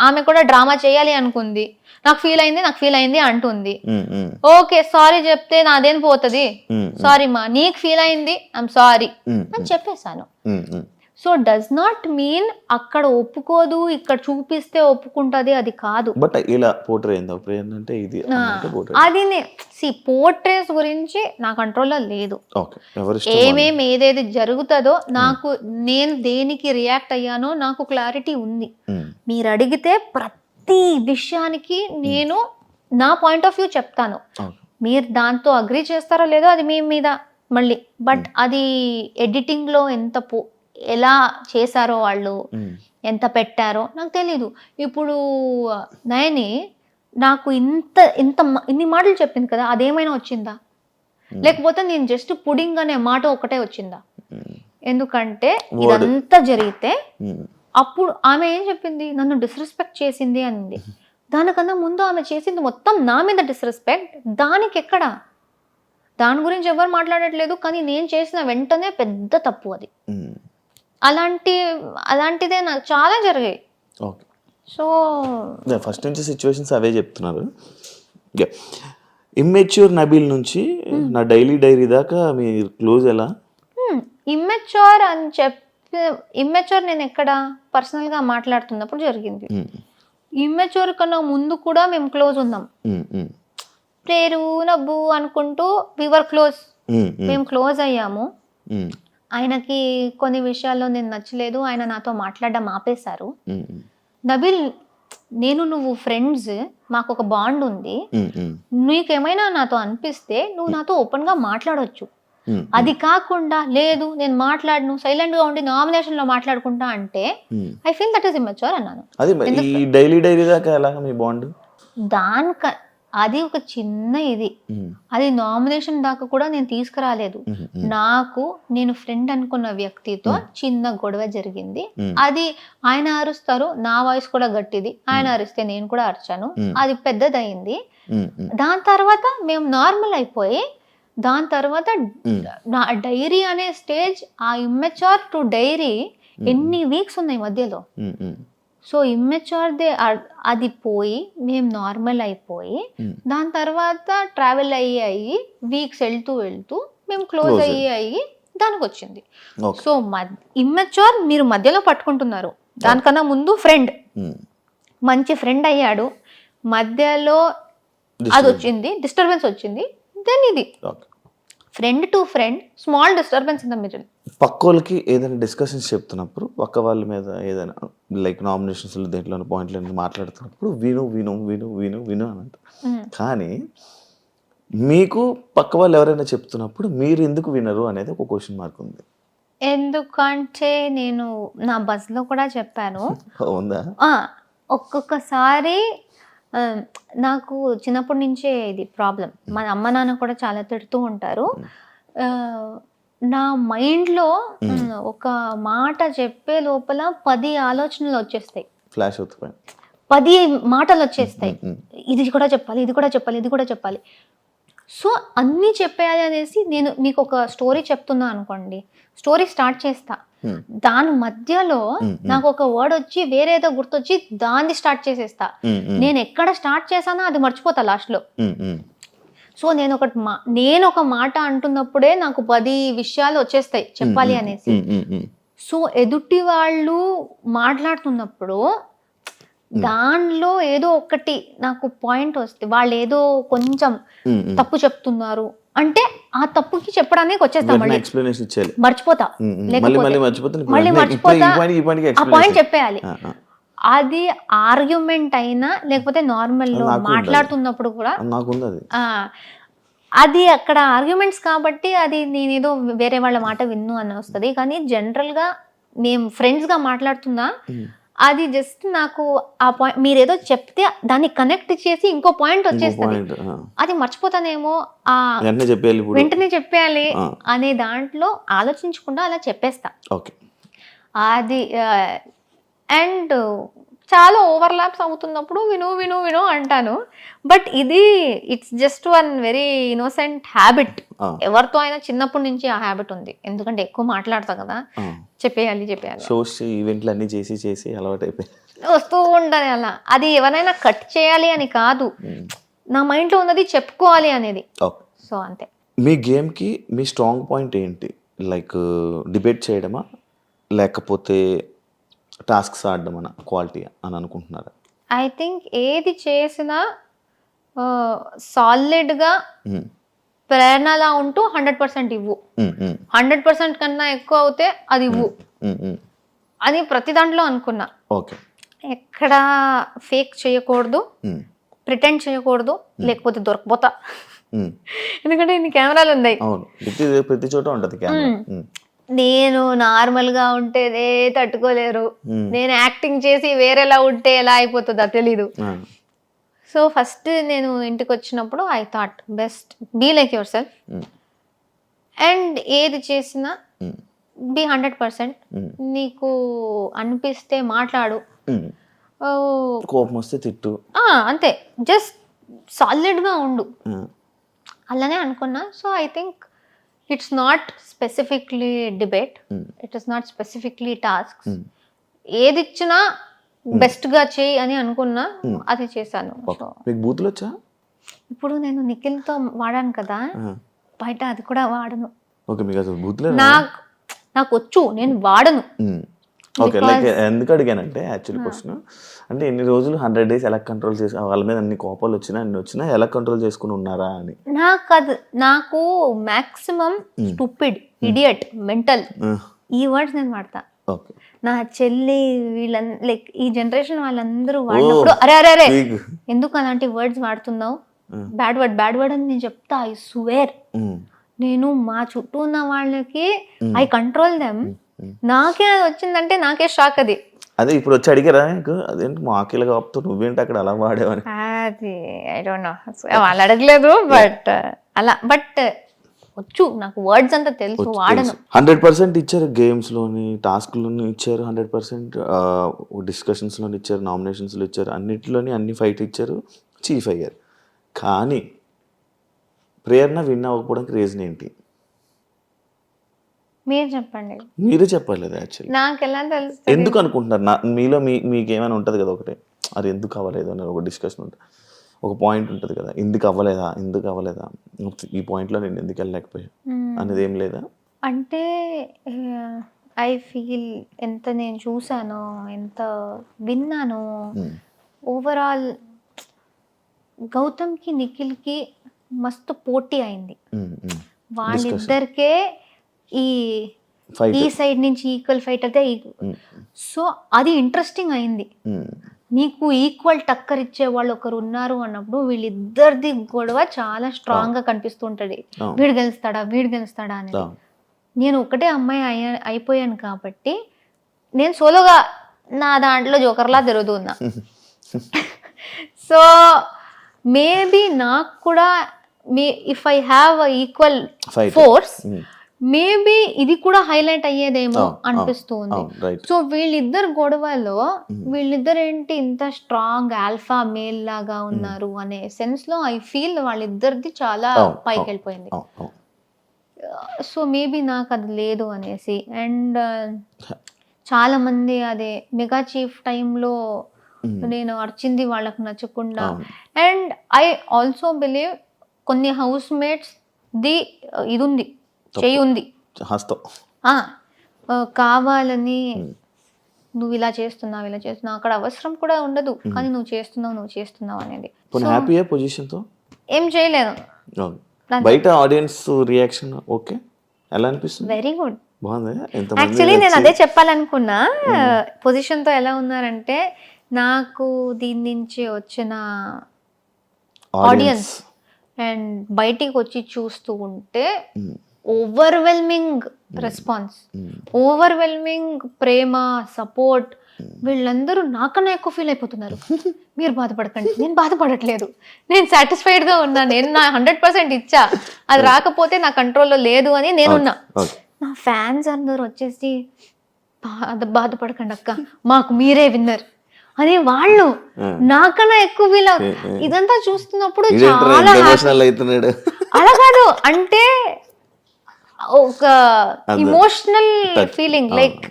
ఆమె కూడా డ్రామా చేయాలి అనుకుంది, నాకు ఫీల్ అయింది అంటుంది. ఓకే సారీ చెప్తే నాదేం పోతుంది, సారీ మా నీకు ఫీల్ అయింది ఐఎమ్ సారీ అని చెప్పేశాను. సో డస్ నాట్ మీన్ అక్కడ ఒప్పుకోదు, ఇక్కడ చూపిస్తే ఒప్పుకుంటది, అది కాదు.
బట్ ఇలా పోర్ట్రే అంటే ఇది
అది పోర్ట్రేస్ గురించి నా కంట్రోల్లో లేదు. ఏదేది జరుగుతుందో నాకు, నేను దేనికి రియాక్ట్ అయ్యానో నాకు క్లారిటీ ఉంది. మీరు అడిగితే ప్రతి విషయానికి నేను నా పాయింట్ ఆఫ్ వ్యూ చెప్తాను. మీరు దాంతో అగ్రీ చేస్తారో లేదో అది మీ మీద మళ్ళీ. బట్ అది ఎడిటింగ్లో ఎలా చేశారో వాళ్ళు, ఎంత పెట్టారో నాకు తెలీదు. ఇప్పుడు నయని నాకు ఇన్ని మాటలు చెప్పింది కదా, అదేమైనా వచ్చిందా, లేకపోతే నేను జస్ట్ పుడింగ్ అనే మాట ఒకటే వచ్చిందా? ఎందుకంటే ఇదంతా జరిగితే అప్పుడు ఆమె ఏం చెప్పింది, నన్ను డిస్రెస్పెక్ట్ చేసింది అనింది. దానికన్నా ముందు ఆమె చేసింది మొత్తం నా మీద డిస్రెస్పెక్ట్. దానికి ఎక్కడ, దాని గురించి ఎవరు మాట్లాడట్లేదు, కానీ నేను చేసిన వెంటనే పెద్ద తప్పు అది. అలాంటిదే నాకు చాలా జరిగాయి. సో
ఫస్ట్ నుంచి సిచ్యువేషన్స్ అవే చెప్తున్నారు. ఇమ్మెచ్యూర్ నబీల్ నుంచి నా డైరీ దాకా మీ క్లోజ్ ఎలా?
ఇమ్మెచ్యూర్ అని ఇమ్మెచ్యూర్ నేను ఎక్కడ పర్సనల్గా మాట్లాడుతున్నప్పుడు జరిగింది. ఇమ్మెచ్యూర్ కన్నా ముందు కూడా మేము క్లోజ్ ఉన్నాం, పేరు నవ్వు అనుకుంటూ వివర్ క్లోజ్, మేము క్లోజ్ అయ్యాము. ఆయనకి కొన్ని విషయాల్లో నేను నచ్చలేదు, ఆయన నాతో మాట్లాడడం ఆపేశారు. నబీల్ నేను నువ్వు ఫ్రెండ్స్, మాకు ఒక బాండ్ ఉంది, నీకేమైనా నాతో అనిపిస్తే నువ్వు నాతో ఓపెన్ గా మాట్లాడొచ్చు. అది కాకుండా లేదు నేను మాట్లాడను, సైలెంట్ గా ఉండి నామినేషన్ లో మాట్లాడుకుంటా అంటే I feel that is immature అన్నాను.
డైలీ దాకా ఎలాగ మీ బాండ్?
అది ఒక చిన్న ఇది, అది నామినేషన్ దాకా కూడా నేను తీసుకురాలేదు. నేను ఫ్రెండ్ అనుకున్న వ్యక్తితో చిన్న గొడవ జరిగింది. అది ఆయన అరుస్తారు, నా వాయిస్ కూడా గట్టిది, ఆయన అరిస్తే నేను కూడా అరిచాను, అది పెద్దదయింది. దాని తర్వాత మేము నార్మల్ అయిపోయి, దాని తర్వాత నా డైరీ అనే స్టేజ్, ఆ ఇమ్మెచ్యూర్ టు డైరీ ఎన్ని వీక్స్ ఉన్నాయి మధ్యలో. సో ఇమ్మెచ్యూర్ అది పోయి మేము నార్మల్ అయిపోయి, దాని తర్వాత ట్రావెల్ అయ్యి వీక్స్ వెళ్తూ మేము క్లోజ్ అయ్యి దానికి వచ్చింది. సో ఇమ్మెచ్యూర్ మీరు మధ్యలో పట్టుకుంటున్నారు, దానికన్నా ముందు ఫ్రెండ్, మంచి ఫ్రెండ్ అయ్యాడు, మధ్యలో అది వచ్చింది, డిస్టర్బెన్స్ వచ్చింది, దెన్ ఇది friend to friend, small disturbance in the middle.
పక్కోళ్ళకి ఏదైనా డిస్కషన్స్ చెప్తున్నప్పుడు, పక్క వాళ్ళ మీద ఏదైనా లైక్ నామినేషన్స్ దేంట్లో పాయింట్లు మాట్లాడుతున్నప్పుడు విను విను విను విను విను అని అంటారు. కానీ మీకు పక్క వాళ్ళు ఎవరైనా చెప్తున్నప్పుడు మీరు ఎందుకు వినరు అనేది ఒక క్వశ్చన్ మార్క్ ఉంది.
ఎందుకంటే నేను నా బస్లో కూడా చెప్పాను.
ఉందా?
ఒక్కొక్కసారి నాకు చిన్నప్పటి నుంచే ఇది ప్రాబ్లం. మన అమ్మ నాన్న కూడా చాలా తిడుతూ ఉంటారు. నా మైండ్లో ఒక మాట చెప్పే లోపల 10 ఆలోచనలు వచ్చేస్తాయి,
ఫ్లాష్ అవుతాయి,
10 మాటలు వచ్చేస్తాయి. ఇది కూడా చెప్పాలి, ఇది కూడా చెప్పాలి, ఇది కూడా చెప్పాలి. సో అన్నీ చెప్పేయాలి అనేసి నేను మీకు ఒక స్టోరీ చెప్తున్నా అనుకోండి, స్టోరీ స్టార్ట్ చేస్తా, దాని మధ్యలో నాకు ఒక వర్డ్ వచ్చి వేరేదో గుర్తొచ్చి దాన్ని స్టార్ట్ చేసేస్తా. నేను ఎక్కడ స్టార్ట్ చేశానో అది మర్చిపోతా లాస్ట్ లో. సో నేను ఒక మాట అంటున్నప్పుడే నాకు 10 విషయాలు వచ్చేస్తాయి చెప్పాలి అనేసి. సో ఎదుటి వాళ్ళు మాట్లాడుతున్నప్పుడు దానిలో ఏదో ఒకటి నాకు పాయింట్ వస్తే, వాళ్ళు ఏదో కొంచెం తప్పు చెప్తున్నారు అంటే ఆ తప్పుకి చెప్పడానికి వచ్చేస్తా, మర్చిపోతా, మళ్ళీ మర్చిపోతా, ఆ పాయింట్ చెప్పేయాలి. అది ఆర్గ్యుమెంట్ అయినా లేకపోతే నార్మల్ లో మాట్లాడుతున్నప్పుడు కూడా అది అక్కడ ఆర్గ్యుమెంట్స్ కాబట్టి అది నేనేదో వేరే వాళ్ళ మాట విన్ను అని వస్తుంది. కానీ జనరల్ గా మేము ఫ్రెండ్స్ గా మాట్లాడుతున్నా, అది జస్ట్ నాకు ఆ పాయింట్ మీరేదో చెప్తే దాన్ని కనెక్ట్ చేసి ఇంకో పాయింట్ వచ్చేస్తుంది, అది మర్చిపోతానేమో, వెంటనే చెప్పేయాలి అనే దాంట్లో ఆలోచించకుండా అలా చెప్పేస్తా. అది అండ్ చాలా ఓవర్లాప్స్ అవుతున్నప్పుడు విను విను విను అంటాను. బట్ ఇది it's just one very innocent habit. ఎవరితో అయినా చిన్నప్పటి నుంచి ఆ హ్యాబిట్ ఉంది, ఎందుకంటే ఎక్కువ మాట్లాడతా కదా, చెప్పేయాలి
ఈవెంట్లు అన్ని చేసి అలవాటు అయిపోయి
వస్తూ ఉండాలి అలా. అది ఎవరైనా కట్ చేయాలి అని కాదు, నా మైండ్లో ఉన్నది చెప్పుకోవాలి అనేది. సో అంతే.
మీ గేమ్కి మీ స్ట్రాంగ్ పాయింట్ ఏంటి? లైక్ డిబేట్ చేయడమా లేకపోతే టాస్క్స్ ఆడడం అన్న క్వాలిటీ అని అనుకుంటున్నారా?
ఐ థింక్ ఏది చేసినా సాలిడ్గా ప్రేరణలా ఉంటూ 100% ఇవ్వు, 100% కన్నా ఎక్కువ అవుతే అది ఇవ్వు అని ప్రతి దాంట్లో అనుకున్నా. ఎక్కడ ఫేక్ చేయకూడదు, ప్రిటెండ్ చేయకూడదు, లేకపోతే దొరకపోతా. ఎందుకంటే ఇన్ని కెమెరాలు ఉన్నాయి,
ప్రతి చోట ఉంటుంది కెమెరా.
నేను నార్మల్ గా ఉంటే తట్టుకోలేరు, నేను యాక్టింగ్ చేసి వేరేలా ఉంటే ఎలా అయిపోతుందో తెలీదు. సో ఫస్ట్ నేను ఇంటికి వచ్చినప్పుడు I thought best be like yourself, and ఏది చేసినా బీ 100%. నీకు అనిపిస్తే మాట్లాడు,
కోపం వస్తే తిట్టు,
అంతే, జస్ట్ సాలిడ్ గా ఉండు, అలానే అనుకున్నా. So I think it's not specifically debate, it is not specifically tasks. ఏది ఇచ్చినా బెస్ట్ గా చేయి అని అనుకున్నా, అది చేశాను.
మీకు బూతులు వచ్చా?
ఇప్పుడు నేను నిఖిల్తో వాడాను కదా, బయట అది కూడా వాడను. నాకు వచ్చు, నేను వాడను.
ఎందుకు అడిగానంటే యాక్చువల్లీ క్వశ్చన్ అంటే ఎన్ని రోజులు 100 days ఎలా కంట్రోల్ చేసి, వాళ్ళ మీద అన్ని కోపాలు వచ్చినా ఎలా కంట్రోల్ చేసుకుని ఉన్నారా అని.
నాకు మాక్సిమం స్టూపిడ్, ఇడియట్, మెంటల్ ఈ వర్డ్స్ నేను వాడతా. నా చెల్లి లైక్ ఈ జనరేషన్ వాళ్ళందరూ వాడినప్పుడు అరే అరే అరే ఎందుకు అలాంటి వర్డ్స్ వాడుతున్నావు, బ్యాడ్ వర్డ్ అని నేను చెప్తా. ఐ స్వేర్ నేను మా చుట్టూ ఉన్న వాళ్ళకి ఐ కంట్రోల్ దెమ్. నాకే అది వచ్చిందంటే నాకే షాక్. అది
అదే ఇప్పుడు వచ్చి అడిగారా నీకు అదేంటి మాకేలాగా ఆపుతూ నువ్వేంటి అక్కడ అలా వాడేవని?
అది ఐ డోంట్ నో, వాళ్ళు అడగలేదు. బట్ అలా బట్ వచ్చు నాకు వర్డ్స్ అంతా తెలుసు, వాడను.
100% ఇచ్చారు, గేమ్స్ లోని టాస్క్ లోని ఇచ్చారు, 100% డిస్కషన్స్ లోని ఇచ్చారు, నామినేషన్స్ లో ఇచ్చారు, అన్నిటిలోని అన్ని ఫైట్ ఇచ్చారు, చీఫ్ అయ్యారు. కానీ ప్రేరణ విన్ అవ్వకపోవడానికి రీజన్ ఏంటి?
మీరు చెప్పండి.
మీరే చెప్పాలి యాక్చువల్లీ.
నాకు ఎలా తెలుసు?
ఎందుకు అనుకుంటున్నారు? మీలో మీకేమైనా ఉంటుంది కదా ఒకటి, అది ఎందుకు అవ్వలేదు అని ఒక డిస్కషన్ ఉంటుంది, ఒక పాయింట్ ఉంటుంది కదా, ఎందుకు అవ్వలేదా ఈ పాయింట్లో నేను ఎందుకు వెళ్ళలేకపోయా అనేది ఏం లేదా?
అంటే ఐ ఫీల్ ఎంత నేను చూసానో, ఎంత విన్నానో, ఓవరాల్ గౌతమ్కి నిఖిల్కి మస్తు పోటీ అయింది. వాళ్ళిద్దరికే ఈ సైడ్ నుంచి ఈక్వల్ ఫైట్ అయితే, సో అది ఇంట్రెస్టింగ్ అయింది. నీకు ఈక్వల్ టక్కర్ ఇచ్చే వాళ్ళు ఒకరు ఉన్నారు అన్నప్పుడు వీళ్ళిద్దరిది గొడవ చాలా స్ట్రాంగ్ గా కనిపిస్తుంటది. వీడు గెలుస్తాడా అనేది. నేను ఒకటే అమ్మాయి అయిపోయాను కాబట్టి నేను సోలోగా నా దాంట్లో జోకర్లా తిరుగుతున్నా. సో మేబీ నాకు కూడా if I have equal force maybe ఇది కూడా హైలైట్ అయ్యేదేమో అనిపిస్తుంది. సో వీళ్ళిద్దరు గొడవలో వీళ్ళిద్దరు ఏంటి ఇంత స్ట్రాంగ్ ఆల్ఫా మేల్ లాగా ఉన్నారు అనే సెన్స్ లో ఐ ఫీల్ వాళ్ళిద్దరిది చాలా పైకి వెళ్ళిపోయింది. సో మేబీ నాకు అది లేదు అనేసి. అండ్ చాలా మంది అదే మెగా చీఫ్ టైంలో నేను అర్చింది వాళ్ళకు నచ్చకుండా. అండ్ ఐ ఆల్సో బిలీవ్ కొన్ని హౌస్ మేట్స్ ది ఇది ఉంది, చెయ్యి ఉంది, కావాలని నువ్వు ఇలా చేస్తున్నావు అక్కడ అవసరం కూడా ఉండదు, కానీ నువ్వు చేస్తున్నావు అనేది. ఏం చేయలేదు.
బయట ఆడియన్స్ రియాక్షన్ ఓకే ఎలా అనిపిస్తుంది?
Very good. యాక్చువల్లీ నేను అదే చెప్పాలనుకున్నా. పొజిషన్ తో ఎలా ఉన్నారంటే, నాకు దీని నుంచి వచ్చిన ఆడియన్స్ అండ్ బయటికి వచ్చి చూస్తూ ఉంటే ఓవర్వెల్మింగ్ రెస్పాన్స్, ఓవర్వెల్మింగ్ ప్రేమ, సపోర్ట్. వీళ్ళందరూ నాకన్నా ఎక్కువ ఫీల్ అయిపోతున్నారు. మీరు బాధపడకండి, నేను బాధపడట్లేదు, నేను సాటిస్ఫైడ్ గా ఉన్నా, నేను నా 100% ఇచ్చా, అది రాకపోతే నా కంట్రోల్లో లేదు అని నేనున్నా. నా ఫ్యాన్స్ అందరూ వచ్చేసి బాధపడకండి అక్క, మాకు మీరే విన్నర్ అని వాళ్ళు నాకన్నా ఎక్కువ ఫీల్ అవుతుంది. ఇదంతా చూస్తున్నప్పుడు చాలా అలా కాదు అంటే ఒక ఇమోషనల్ ఫీలింగ్, లైక్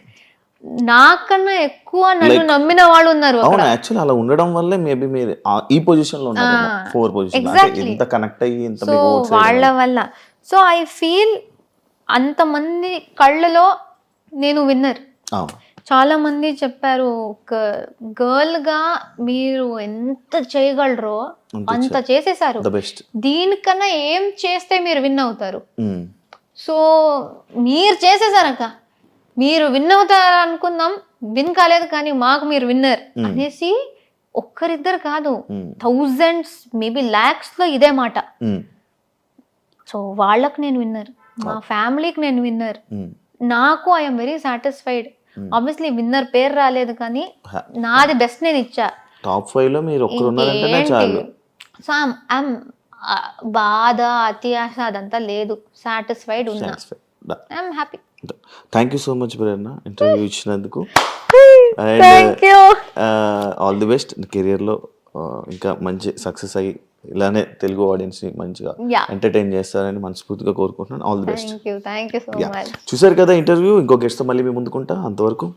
నాకన్నా ఎక్కువ నన్ను నమ్మిన వాళ్ళు ఉన్నారు.
అవును, యాక్చువల్లీ అలా ఉండడం వల్లే మేబీ మీరు ఈ పొజిషన్ లో ఉన్నారు, 4 పొజిషన్ ఇంత కనెక్ట్ అయ్యి ఇంత
సో వాళ్ళ వల్ల. సో ఐ ఫీల్ అంతమంది కళ్ళలో నేను విన్నర్. చాలా మంది చెప్పారు, ఒక గర్ల్ గా మీరు ఎంత చేయగలరో అంత చేసేసారు, దీనికన్నా ఏం చేస్తే మీరు విన్ అవుతారు. సో మీరు చేసేసారక్క, మీరు విన్ అవుతారు అనుకుందాం, విన్ కాలేదు కానీ మాకు మీరు విన్నర్ అనేసి ఒక్కరిద్దరు కాదు, థౌజండ్స్ మేబీ లాక్స్ లో ఇదే మాట. సో వాళ్ళకు నేను విన్నర్, మా ఫ్యామిలీకి నేను విన్నర్, నాకు I'm very satisfied. Obviously winner పేరు రాలేదు కానీ నాది బెస్ట్ నేను ఇచ్చా.
టాప్ 5 లో మీరు ఒక్కరు ఉన్నారంటేనే చాలు.
సో ఐఎమ్ బాధ, అత్యాశ అదంతా లేదు, సాటిస్ఫైడ్ ఉన్నా, I'm happy.
Thank you so much Prerana, interview ఇచ్చినందుకు. ఆల్ ది బెస్ట్ కెరియర్ లో, ఇంకా మంచి సక్సెస్ అయ్యి ఇలానే తెలుగు ఆడియన్స్ ని మంచిగా ఎంటర్టైన్ చేస్తారని మనస్ఫూర్తిగా కోరుకుంటున్నాను. All the best.
Thank you so much.
చూసారు కదా ఇంటర్వ్యూ, ఇంకో గెస్ట్ తో మళ్ళీ మీ ముందుకుంటా. అంతవరకు